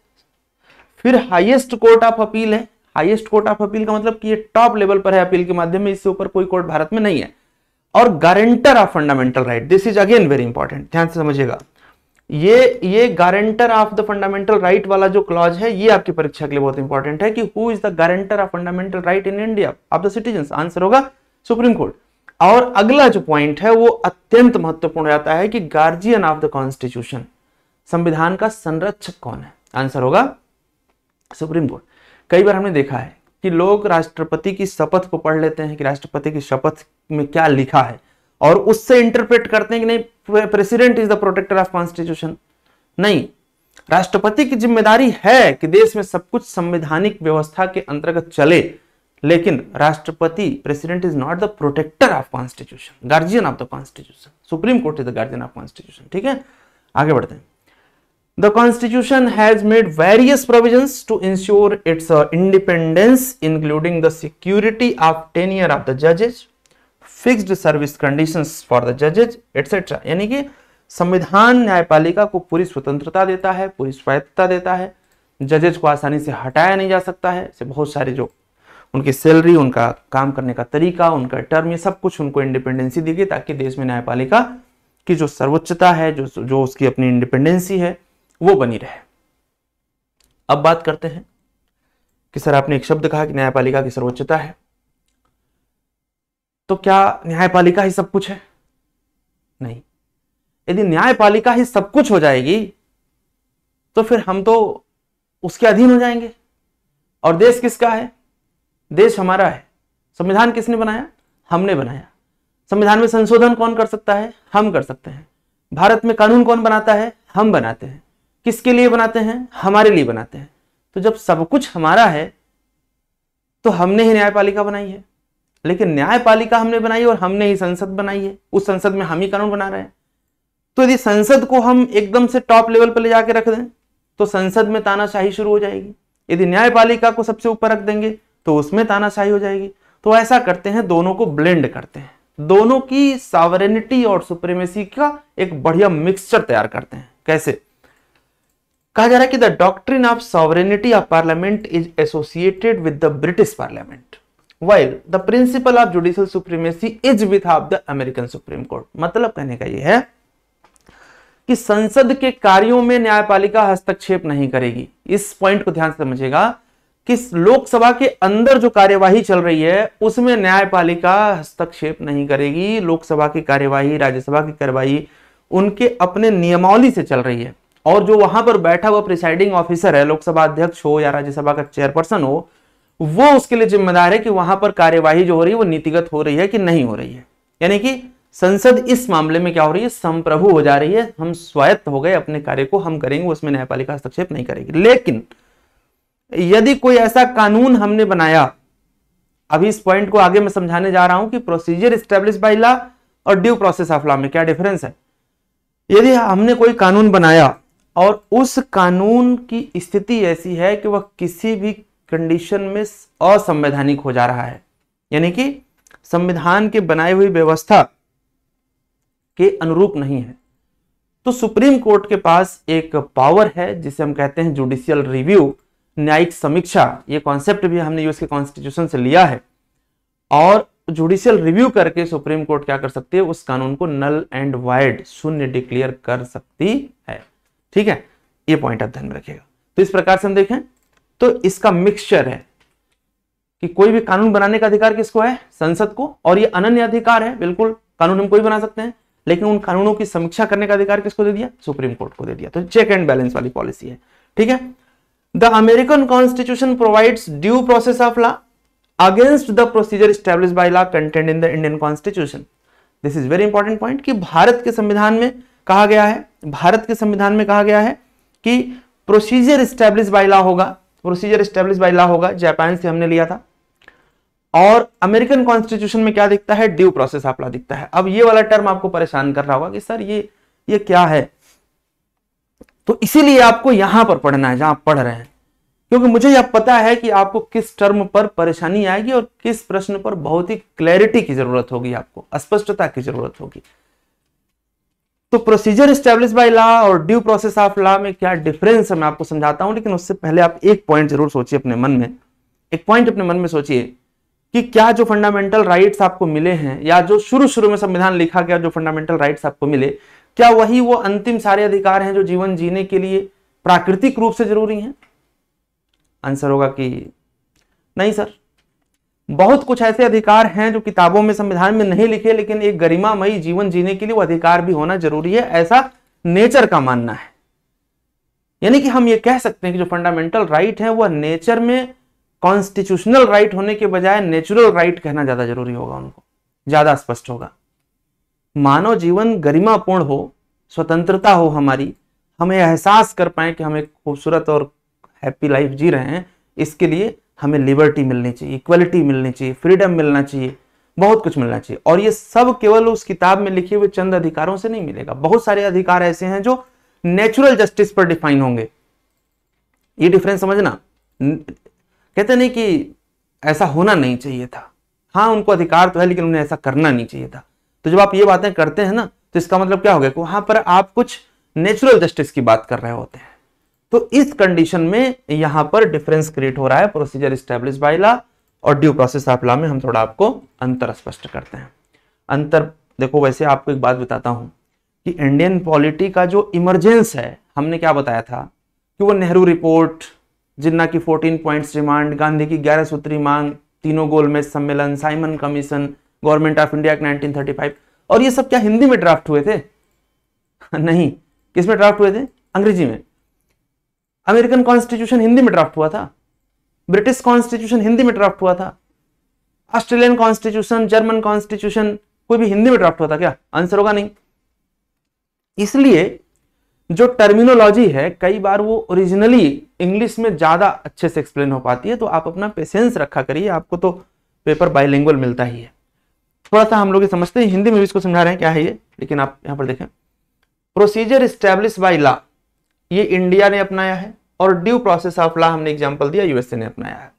फिर हाईएस्ट कोर्ट ऑफ अपील है। हाईएस्ट कोर्ट ऑफ अपील का मतलब कि ये टॉप लेवल पर है अपील के माध्यम में, इससे ऊपर कोई कोर्ट भारत में नहीं है। और guarantor of fundamental right, this is again very important, ध्यान से समझिएगा। ये guarantor of the fundamental right वाला जो क्लॉज है ये आपकी परीक्षा के लिए बहुत इंपॉर्टेंट है कि who is the guarantor of fundamental right in India of the citizens. Answer होगा सुप्रीम कोर्ट। और अगला जो पॉइंट है वो अत्यंत महत्वपूर्ण रहता है कि गार्जियन ऑफ द कॉन्स्टिट्यूशन, संविधान का संरक्षक कौन है। आंसर होगा सुप्रीम कोर्ट। कई बार हमने देखा है कि लोग राष्ट्रपति की शपथ को पढ़ लेते हैं कि राष्ट्रपति की शपथ में क्या लिखा है, और उससे इंटरप्रेट करते हैं कि नहीं president is the protector of constitution. नहीं, राष्ट्रपति की जिम्मेदारी है कि देश में सब कुछ संवैधानिक व्यवस्था के अंतर्गत चले, लेकिन राष्ट्रपति, president is not the protector of constitution, guardian of the constitution. Supreme court is the guardian of constitution. ठीक है, आगे बढ़ते हैं। The Constitution has made various provisions to ensure its independence, including the security of tenure of the judges, fixed service conditions for the judges, etc. यानी कि संविधान न्यायपालिका को पूरी स्वतंत्रता देता है, पूरी स्वायत्तता देता है। जजेज को आसानी से हटाया नहीं जा सकता है। से बहुत सारे जो उनकी सैलरी, उनका काम करने का तरीका, उनका टर्म, ये सब कुछ उनको इंडिपेंडेंसी दी गई ताकि देश में न्यायपालिका की जो सर्वोच्चता है, जो उसकी अपनी इंडिपेंडेंसी है, वो बनी रहे। अब बात करते हैं कि सर आपने एक शब्द कहा कि न्यायपालिका की सर्वोच्चता है, तो क्या न्यायपालिका ही सब कुछ है? नहीं। यदि न्यायपालिका ही सब कुछ हो जाएगी तो फिर हम तो उसके अधीन हो जाएंगे। और देश किसका है? देश हमारा है। संविधान किसने बनाया? हमने बनाया। संविधान में संशोधन कौन कर सकता है? हम कर सकते हैं। भारत में कानून कौन बनाता है? हम बनाते हैं। किसके लिए बनाते हैं? हमारे लिए बनाते हैं। तो जब सब कुछ हमारा है तो हमने ही न्यायपालिका बनाई है। लेकिन न्यायपालिका हमने बनाई और हमने ही संसद बनाई है, उस संसद में हम ही कानून बना रहे हैं। तो यदि संसद को हम एकदम से टॉप लेवल पर ले जाके रख दें तो संसद में तानाशाही शुरू हो जाएगी। यदि न्यायपालिका को सबसे ऊपर रख देंगे तो उसमें तानाशाही हो जाएगी। तो ऐसा करते हैं, दोनों को ब्लेंड करते हैं, दोनों की सॉवरेनिटी और सुप्रीमेसी का एक बढ़िया मिक्सचर तैयार करते हैं। कैसे? कहा जा रहा है कि the doctrine of sovereignty of parliament is associated with the British parliament while the principle of judicial supremacy is with of the American supreme court. मतलब कहने का यह है कि संसद के कार्यों में न्यायपालिका हस्तक्षेप नहीं करेगी। इस पॉइंट को ध्यान से समझिएगा कि लोकसभा के अंदर जो कार्यवाही चल रही है उसमें न्यायपालिका हस्तक्षेप नहीं करेगी। लोकसभा की कार्यवाही, राज्यसभा की कार्यवाही उनके अपने नियमावली से चल रही है, और जो वहां पर बैठा हुआ प्रिसाइडिंग ऑफिसर है, लोकसभा अध्यक्ष हो या राज्यसभा का चेयरपर्सन हो, वो उसके लिए जिम्मेदार है कि वहां पर कार्यवाही जो हो रही है वो नीतिगत हो रही है कि नहीं हो रही है। यानी कि संसद इस मामले में क्या हो रही है? संप्रभु हो जा रही है। हम स्वायत्त हो गए, अपने कार्य को हम करेंगे, उसमें न्यायपालिका हस्तक्षेप नहीं करेगी। लेकिन यदि कोई ऐसा कानून हमने बनाया, अभी इस पॉइंट को आगे मैं समझाने जा रहा हूं कि प्रोसीजर एस्टेब्लिश बाय लॉ और ड्यू प्रोसेस ऑफ लॉ में क्या डिफरेंस है। यदि हमने कोई कानून बनाया और उस कानून की स्थिति ऐसी है कि वह किसी भी कंडीशन में असंवैधानिक हो जा रहा है, यानी कि संविधान के बनाई हुई व्यवस्था के अनुरूप नहीं है, तो सुप्रीम कोर्ट के पास एक पावर है जिसे हम कहते हैं जुडिशियल रिव्यू, न्यायिक समीक्षा। ये कॉन्सेप्ट भी हमने यूएस के कॉन्स्टिट्यूशन से लिया है। और जुडिशियल रिव्यू करके सुप्रीम कोर्ट क्या कर सकती है? उस कानून को नल एंड वाइड, शून्य डिक्लेयर कर सकती है। ठीक है, ये पॉइंट आप ध्यान में रखिएगा। तो इस प्रकार से हम देखें तो इसका मिक्सचर है कि कोई भी कानून बनाने का अधिकार किसको है? संसद को। और ये अनन्य अधिकार है, बिल्कुल कानून हम कोई बना सकते हैं, लेकिन उन कानूनों की समीक्षा करने का अधिकार किसको दे दिया? सुप्रीम कोर्ट को दे दिया। तो चेक एंड बैलेंस वाली पॉलिसी है। ठीक है। The American constitution provides due process of law against the procedure establish by law content in the Indian constitution. This is very important point कि भारत के संविधान में कहा गया है, भारत के संविधान में कहा गया है कि प्रोसीजर स्टैब्लिश बाय लॉ होगा, प्रोसीजर स्टैब्लिश बाय लॉ होगा, जापान से हमने लिया था। और अमेरिकन कॉन्स्टिट्यूशन में क्या दिखता है, ड्यू प्रोसेस ऑफ लॉ दिखता है। अब ये वाला टर्म आपको परेशान कर रहा होगा कि सर ये क्या है, तो इसीलिए आपको यहां पर पढ़ना है जहां आप पढ़ रहे हैं, क्योंकि मुझे यह पता है कि आपको किस टर्म पर परेशानी आएगी और किस प्रश्न पर बहुत ही क्लैरिटी की जरूरत होगी, आपको स्पष्टता की जरूरत होगी। तो प्रोसीजर स्टैब्लिश बाय लॉ और ड्यू प्रोसेस ऑफ लॉ में क्या डिफरेंस है मैं आपको समझाता हूं, लेकिन उससे पहले आप एक पॉइंट जरूर सोचिए अपने मन में, एक पॉइंट अपने मन में सोचिए कि क्या जो फंडामेंटल राइट्स आपको मिले हैं, या जो शुरू में संविधान लिखा गया जो फंडामेंटल राइट्स आपको मिले, क्या वही वो अंतिम सारे अधिकार हैं जो जीवन जीने के लिए प्राकृतिक रूप से जरूरी हैं? आंसर होगा कि नहीं सर, बहुत कुछ ऐसे अधिकार हैं जो किताबों में संविधान में नहीं लिखे, लेकिन एक गरिमामयी जीवन जीने के लिए वो अधिकार भी होना जरूरी है, ऐसा नेचर का मानना है। यानी कि हम ये कह सकते हैं कि जो फंडामेंटल राइट है वह नेचर में कॉन्स्टिट्यूशनल राइट होने के बजाय नेचुरल राइट कहना ज्यादा जरूरी होगा, उनको ज्यादा स्पष्ट होगा। मानव जीवन गरिमापूर्ण हो, स्वतंत्रता हो, हमारी हमें एहसास कर पाए कि हम एक खूबसूरत और हैप्पी लाइफ जी रहे हैं, इसके लिए हमें लिबर्टी मिलनी चाहिए, इक्वलिटी मिलनी चाहिए, फ्रीडम मिलना चाहिए, बहुत कुछ मिलना चाहिए। और ये सब केवल उस किताब में लिखे हुए चंद अधिकारों से नहीं मिलेगा। बहुत सारे अधिकार ऐसे हैं जो नेचुरल जस्टिस पर डिफाइन होंगे। ये डिफरेंस समझना, कहते नहीं कि ऐसा होना नहीं चाहिए था, हाँ उनको अधिकार तो है लेकिन उन्हें ऐसा करना नहीं चाहिए था। तो जब आप ये बातें करते हैं ना, तो इसका मतलब क्या हो गया कि वहां पर आप कुछ नेचुरल जस्टिस की बात कर रहे होते हैं। तो इस कंडीशन में यहां पर डिफरेंस क्रिएट हो रहा है प्रोसीजर स्टैब्लिश बाय लॉ और ड्यू प्रोसेस ऑफ लॉ में। हम थोड़ा आपको अंतर स्पष्ट करते हैं। अंतर देखो, वैसे आपको एक बात बताता हूं कि इंडियन पॉलिटी का जो इमरजेंस है, हमने क्या बताया था कि वो नेहरू रिपोर्ट, जिन्ना की 14 पॉइंट्स डिमांड, गांधी की 11 सूत्री मांग, तीनों गोलमेज सम्मेलन, Simon commission, government of India 1935, और ये सब क्या हिंदी में ड्राफ्ट हुए थे? नहीं, किसमें ड्राफ्ट हुए थे? अंग्रेजी में। अमेरिकन कॉन्स्टिट्यूशन हिंदी में ड्राफ्ट हुआ था, ब्रिटिश कॉन्स्टिट्यूशन हिंदी में ड्राफ्ट हुआ था, ऑस्ट्रेलियन कॉन्स्टिट्यूशन, जर्मन कॉन्स्टिट्यूशन कोई भी हिंदी में ड्राफ्ट हुआ था क्या? आंसर होगा नहीं। इसलिए जो टर्मिनोलॉजी है कई बार वो ओरिजिनली इंग्लिश में ज्यादा अच्छे से एक्सप्लेन हो पाती है, तो आप अपना पेशेंस रखा करिए, आपको तो पेपर बाइलिंगुअल मिलता ही है। थोड़ा सा हम लोग ये समझते हैं, हिंदी में भी इसको समझा रहे हैं क्या है ये, लेकिन आप यहां पर देखें, प्रोसीजर स्टैब्लिश बाय लॉ ये इंडिया ने अपनाया है, और ड्यू प्रोसेस ऑफ लॉ हमने एग्जांपल दिया यूएसए ने अपनाया है।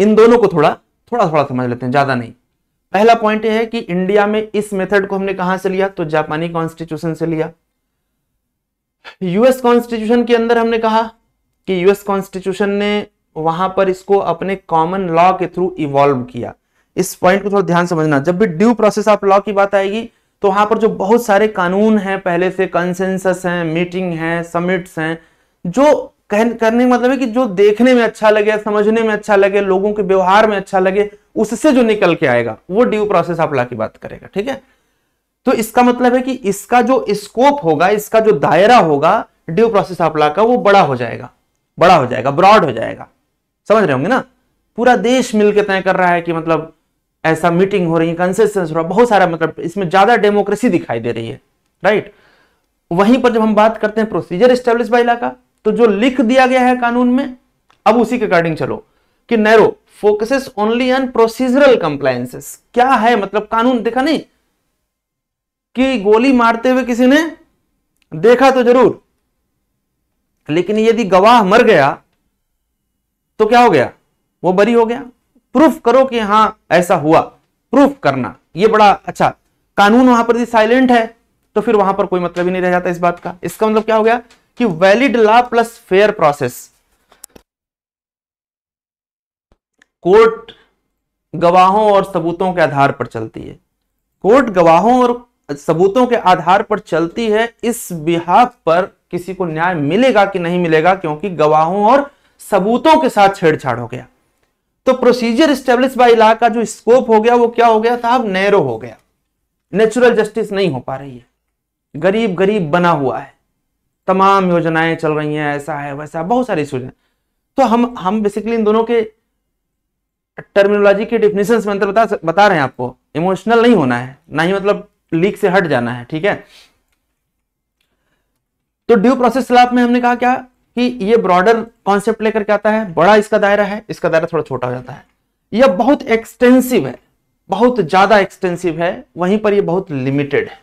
इन दोनों को थोड़ा थोड़ा समझ लेते हैं, ज्यादा नहीं। पहला पॉइंट ये है कि इंडिया में इस मेथड को हमने कहां से लिया, तो जापानी कॉन्स्टिट्यूशन से लिया। यूएस कॉन्स्टिट्यूशन के अंदर हमने कहा कि यूएस कॉन्स्टिट्यूशन ने वहां पर इसको अपने कॉमन लॉ के थ्रू इवॉल्व किया। इस पॉइंट को थोड़ा ध्यान समझना, जब भी ड्यू प्रोसेस ऑफ लॉ की बात आएगी तो वहां पर जो बहुत सारे कानून हैं, पहले से कंसेंसस हैं, मीटिंग हैं, समिट्स हैं, जो करने का मतलब है कि जो देखने में अच्छा लगे, समझने में अच्छा लगे, लोगों के व्यवहार में अच्छा लगे, उससे जो निकल के आएगा वो ड्यू प्रोसेस ऑफ लॉ की बात करेगा। ठीक है, तो इसका मतलब है कि इसका जो स्कोप होगा, इसका जो दायरा होगा ड्यू प्रोसेस ऑफ लॉ का, वो बड़ा हो जाएगा, ब्रॉड हो जाएगा। समझ रहे होंगे ना, पूरा देश मिलकर तय कर रहा है कि मतलब ऐसा मीटिंग हो रही है, कंसेंसस हो रहा है, बहुत सारा, मतलब इसमें ज्यादा डेमोक्रेसी दिखाई दे रही है, राइट। वहीं पर जब हम बात करते हैं प्रोसीजर एस्टेब्लिश बाय लॉ का, तो जो लिख दिया गया है कानून में, अब उसी के अकॉर्डिंग चलो कि narrow focuses only on procedural compliances. क्या है मतलब कानून, देखा नहीं कि गोली मारते हुए किसी ने देखा तो जरूर, लेकिन यदि गवाह मर गया तो क्या हो गया, वो बरी हो गया। प्रूफ करो कि हां ऐसा हुआ, प्रूफ करना, ये बड़ा अच्छा। कानून वहां पर साइलेंट है तो फिर वहां पर कोई मतलब ही नहीं रह जाता इस बात का। इसका मतलब क्या हो गया कि valid law plus fair process. Court गवाहों और सबूतों के आधार पर चलती है, कोर्ट गवाहों और सबूतों के आधार पर चलती है। इस बिहाफ पर किसी को न्याय मिलेगा कि नहीं मिलेगा, क्योंकि गवाहों और सबूतों के साथ छेड़छाड़ हो गया। तो प्रोसीजर एस्टेब्लिश बाय लॉ का जो स्कोप हो गया वो क्या हो गया साहब, नैरो हो गया। नेचुरल जस्टिस नहीं हो पा रही है, गरीब गरीब बना हुआ है, तमाम योजनाएं चल रही हैं, ऐसा है वैसा, बहुत सारी इश्यूज हैं। तो हम बेसिकली इन दोनों के टर्मिनोलॉजी के डिफिनेशंस में अंतर बता रहे हैं आपको। इमोशनल नहीं होना है, ना ही मतलब लीक से हट जाना है, ठीक है। तो ड्यू प्रोसेस लॉ में हमने कहा क्या कि ये ब्रॉडर कॉन्सेप्ट लेकर के आता है, बड़ा इसका दायरा है, इसका दायरा थोड़ा छोटा हो जाता है। यह बहुत एक्सटेंसिव है, बहुत ज्यादा एक्सटेंसिव है, वहीं पर ये बहुत लिमिटेड है।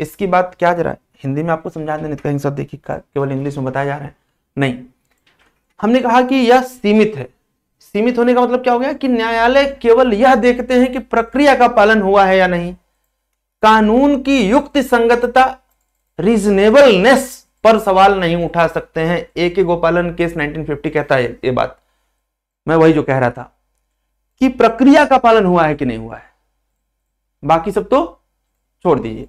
इसकी बात क्या जरा हिंदी में आपको समझा दें, कहीं सब देखिए केवल इंग्लिश में बताया जा रहा है, नहीं। हमने कहा कि यह सीमित है। सीमित होने का मतलब क्या हो गया कि न्यायालय केवल यह देखते हैं कि प्रक्रिया का पालन हुआ है या नहीं, कानून की युक्ति संगतता रीजनेबलनेस पर सवाल नहीं उठा सकते हैं। ए के गोपालन केस 1950 कहता है ये बात। मैं वही जो कह रहा था कि प्रक्रिया का पालन हुआ है कि नहीं हुआ है, बाकी सब तो छोड़ दीजिए।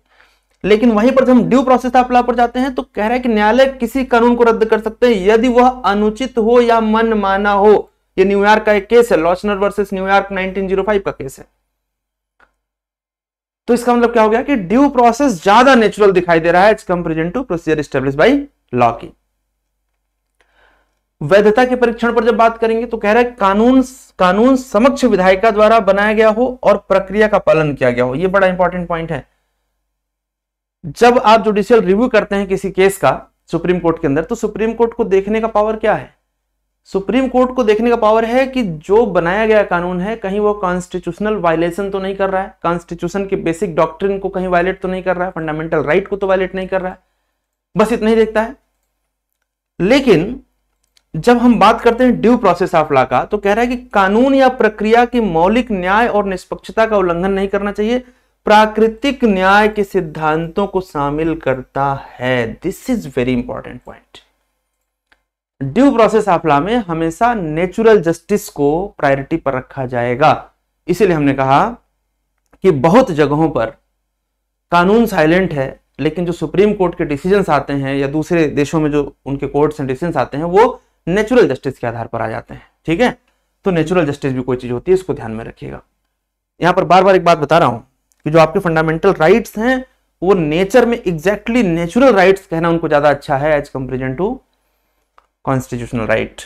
लेकिन वहीं पर जब हम ड्यू प्रोसेस ऑफ लॉ पर जाते हैं तो कह रहा है कि न्यायालय किसी कानून को रद्द कर सकते हैं यदि वह अनुचित हो या मनमाना हो। ये न्यूयॉर्क का एक केस है, लॉचनर वर्सेस न्यूयॉर्क 1905 का केस है। तो इसका मतलब क्या हो गया कि ड्यू प्रोसेस ज्यादा नेचुरल दिखाई दे रहा है as comparison to procedure establish by law की। वैधता के परीक्षण पर जब बात करेंगे तो कह रहा है कानून समक्ष विधायिका द्वारा बनाया गया हो और प्रक्रिया का पालन किया गया हो। यह बड़ा इंपॉर्टेंट पॉइंट है। जब आप जुडिशियल रिव्यू करते हैं किसी केस का सुप्रीम कोर्ट के अंदर, तो सुप्रीम कोर्ट को देखने का पावर क्या है? सुप्रीम कोर्ट को देखने का पावर है कि जो बनाया गया कानून है कहीं वो कॉन्स्टिट्यूशनल वायलेशन तो नहीं कर रहा है, कॉन्स्टिट्यूशन के बेसिक डॉक्ट्रिन को कहीं वायलेट तो नहीं कर रहा है, फंडामेंटल राइट को तो वायलेट नहीं कर रहा है, बस इतना ही देखता है। लेकिन जब हम बात करते हैं ड्यू प्रोसेस ऑफ लॉ का, तो कह रहा है कि कानून या प्रक्रिया की मौलिक न्याय और निष्पक्षता का उल्लंघन नहीं करना चाहिए, प्राकृतिक न्याय के सिद्धांतों को शामिल करता है। This is very important point. Due process of law में हमेशा नेचुरल जस्टिस को प्रायोरिटी पर रखा जाएगा। इसीलिए हमने कहा कि बहुत जगहों पर कानून साइलेंट है, लेकिन जो सुप्रीम कोर्ट के डिसीजंस आते हैं या दूसरे देशों में जो उनके कोर्ट्स एंड डिसीजंस आते हैं वो नेचुरल जस्टिस के आधार पर आ जाते हैं, ठीक है। तो नेचुरल जस्टिस भी कोई चीज होती है, इसको ध्यान में रखिएगा। यहां पर बार बार एक बात बता रहा हूं कि जो आपके फंडामेंटल राइट्स हैं वो नेचर में एग्जैक्टली नेचुरल राइट्स कहना उनको ज्यादा अच्छा है as comparison to constitutional right.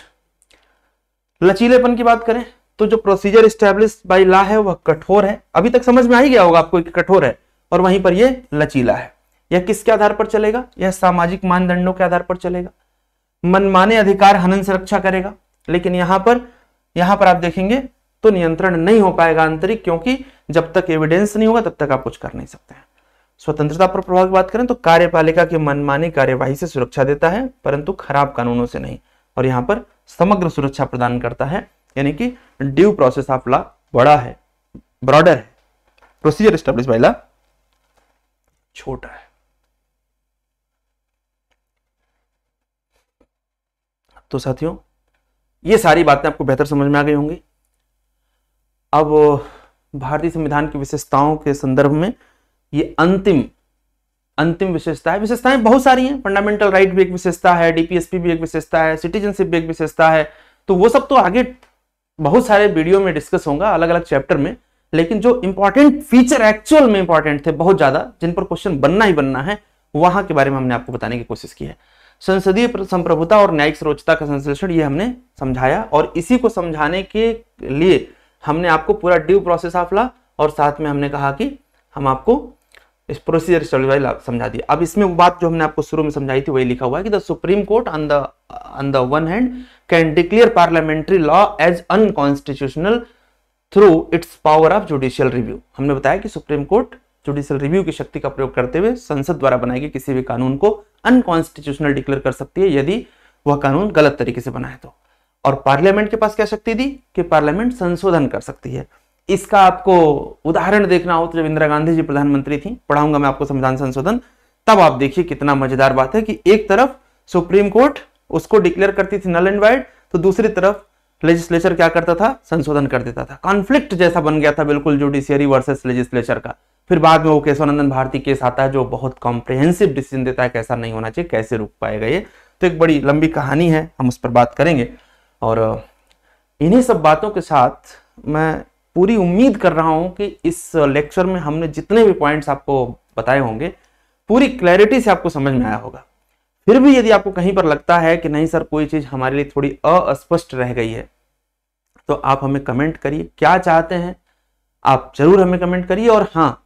लचीलेपन की बात करें तो जो प्रोसीजर एस्टैब्लिश बाय लॉ है वह कठोर है। अभी तक समझ में आ ही गया होगा आपको कि कठोर है, और वहीं पर यह लचीला है। यह किसके आधार पर चलेगा? यह सामाजिक मानदंडों के आधार पर चलेगा। मनमाने अधिकार हनन से रक्षा करेगा, लेकिन यहां पर आप देखेंगे तो नियंत्रण नहीं हो पाएगा आंतरिक, क्योंकि जब तक एविडेंस नहीं होगा तब तक आप कुछ कर नहीं सकते हैं। स्वतंत्रता पर प्रभाव की बात करें तो कार्यपालिका की मनमानी कार्यवाही से सुरक्षा देता है, परंतु खराब कानूनों से नहीं, और यहां पर समग्र सुरक्षा प्रदान करता है। यानी कि ड्यू प्रोसेस ऑफ लॉ बड़ा है, ब्रॉडर है, प्रोसीजर एस्टैब्लिश बाय लॉ छोटा है। तो साथियों ये सारी बातें आपको बेहतर समझ में आ गई होंगी। अब भारतीय संविधान की विशेषताओं के संदर्भ में ये अंतिम विशेषताएं बहुत सारी हैं। फंडामेंटल राइट भी एक विशेषता है, डीपीएसपी भी एक विशेषता है, सिटीजनशिप भी एक विशेषता है। तो वो सब तो आगे बहुत सारे वीडियो में डिस्कस होगा अलग अलग चैप्टर में। लेकिन जो इंपॉर्टेंट फीचर एक्चुअल में इंपॉर्टेंट थे बहुत ज्यादा, जिन पर क्वेश्चन बनना ही बनना है, वहां के बारे में हमने आपको बताने की कोशिश की है। संसदीय संप्रभुता और न्यायिक सर्वोच्चता का संश्लेषण ये हमने समझाया, और इसी को समझाने के लिए हमने आपको पूरा ड्यू प्रोसेस ऑफ लॉ और साथ में हमने कहा कि हम आपको इस प्रोसीजर एस्टैब्लिश बाय लॉ समझा दिया। अब इसमें वो बात जो हमने आपको शुरू में समझाई थी वही लिखा हुआ है कि the supreme court on the one hand can declare parliamentary law as unconstitutional through its power of judicial review. हमने बताया कि सुप्रीम कोर्ट जुडिशियल रिव्यू की शक्ति का प्रयोग करते हुए संसद द्वारा बनाए गए किसी भी कानून को अनकॉन्स्टिट्यूशनल डिक्लेयर कर सकती है यदि वह कानून गलत तरीके से बना है तो। और पार्लियामेंट के पास क्या शक्ति दी कि पार्लियामेंट संशोधन कर सकती है। इसका आपको उदाहरण देखना हो तो जब इंदिरा गांधी जी प्रधानमंत्री थी, पढ़ाऊंगा मैं आपको संविधान संशोधन, तब आप देखिए कितना मजेदार बात है कि एक तरफ सुप्रीम कोर्ट उसको डिक्लेयर करती थी नल एंड वाइड, तो दूसरी तरफ लेजिस्लेचर क्या करता था? संशोधन कर देता था। कॉन्फ्लिक्ट जैसा बन गया था बिल्कुल जुडिशियरी वर्सेस लेजिस्लेचर का। फिर बाद में वो केशवानंदन भारती केस आता है जो बहुत कॉम्प्रिहेंसिव डिसीजन देता है कैसा नहीं होना चाहिए, कैसे रुक पाएगा ये। तो एक बड़ी लंबी कहानी है, हम उस पर बात करेंगे। और इन्हीं सब बातों के साथ मैं पूरी उम्मीद कर रहा हूं कि इस लेक्चर में हमने जितने भी पॉइंट्स आपको बताए होंगे पूरी क्लैरिटी से आपको समझ में आया होगा। फिर भी यदि आपको कहीं पर लगता है कि नहीं सर कोई चीज हमारे लिए थोड़ी अस्पष्ट रह गई है, तो आप हमें कमेंट करिए क्या चाहते हैं, आप जरूर हमें कमेंट करिए। और हाँ,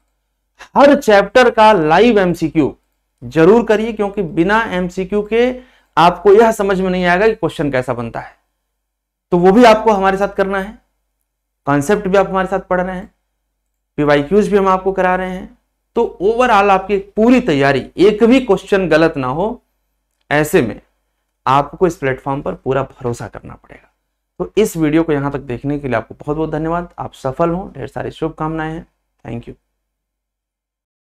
हर चैप्टर का लाइव एमसीक्यू जरूर करिए, क्योंकि बिना एमसीक्यू के आपको यह समझ में नहीं आएगा कि क्वेश्चन कैसा बनता है। तो वो भी आपको हमारे साथ करना है, कॉन्सेप्ट भी आप हमारे साथ पढ़ रहे हैं, पीवाईक्यूज भी हम आपको करा रहे हैं। तो ओवरऑल आपकी पूरी तैयारी, एक भी क्वेश्चन गलत ना हो, ऐसे में आपको इस प्लेटफॉर्म पर पूरा भरोसा करना पड़ेगा। तो इस वीडियो को यहां तक देखने के लिए आपको बहुत बहुत धन्यवाद। आप सफल हों, ढेर सारी शुभकामनाएं हैं। Thank you.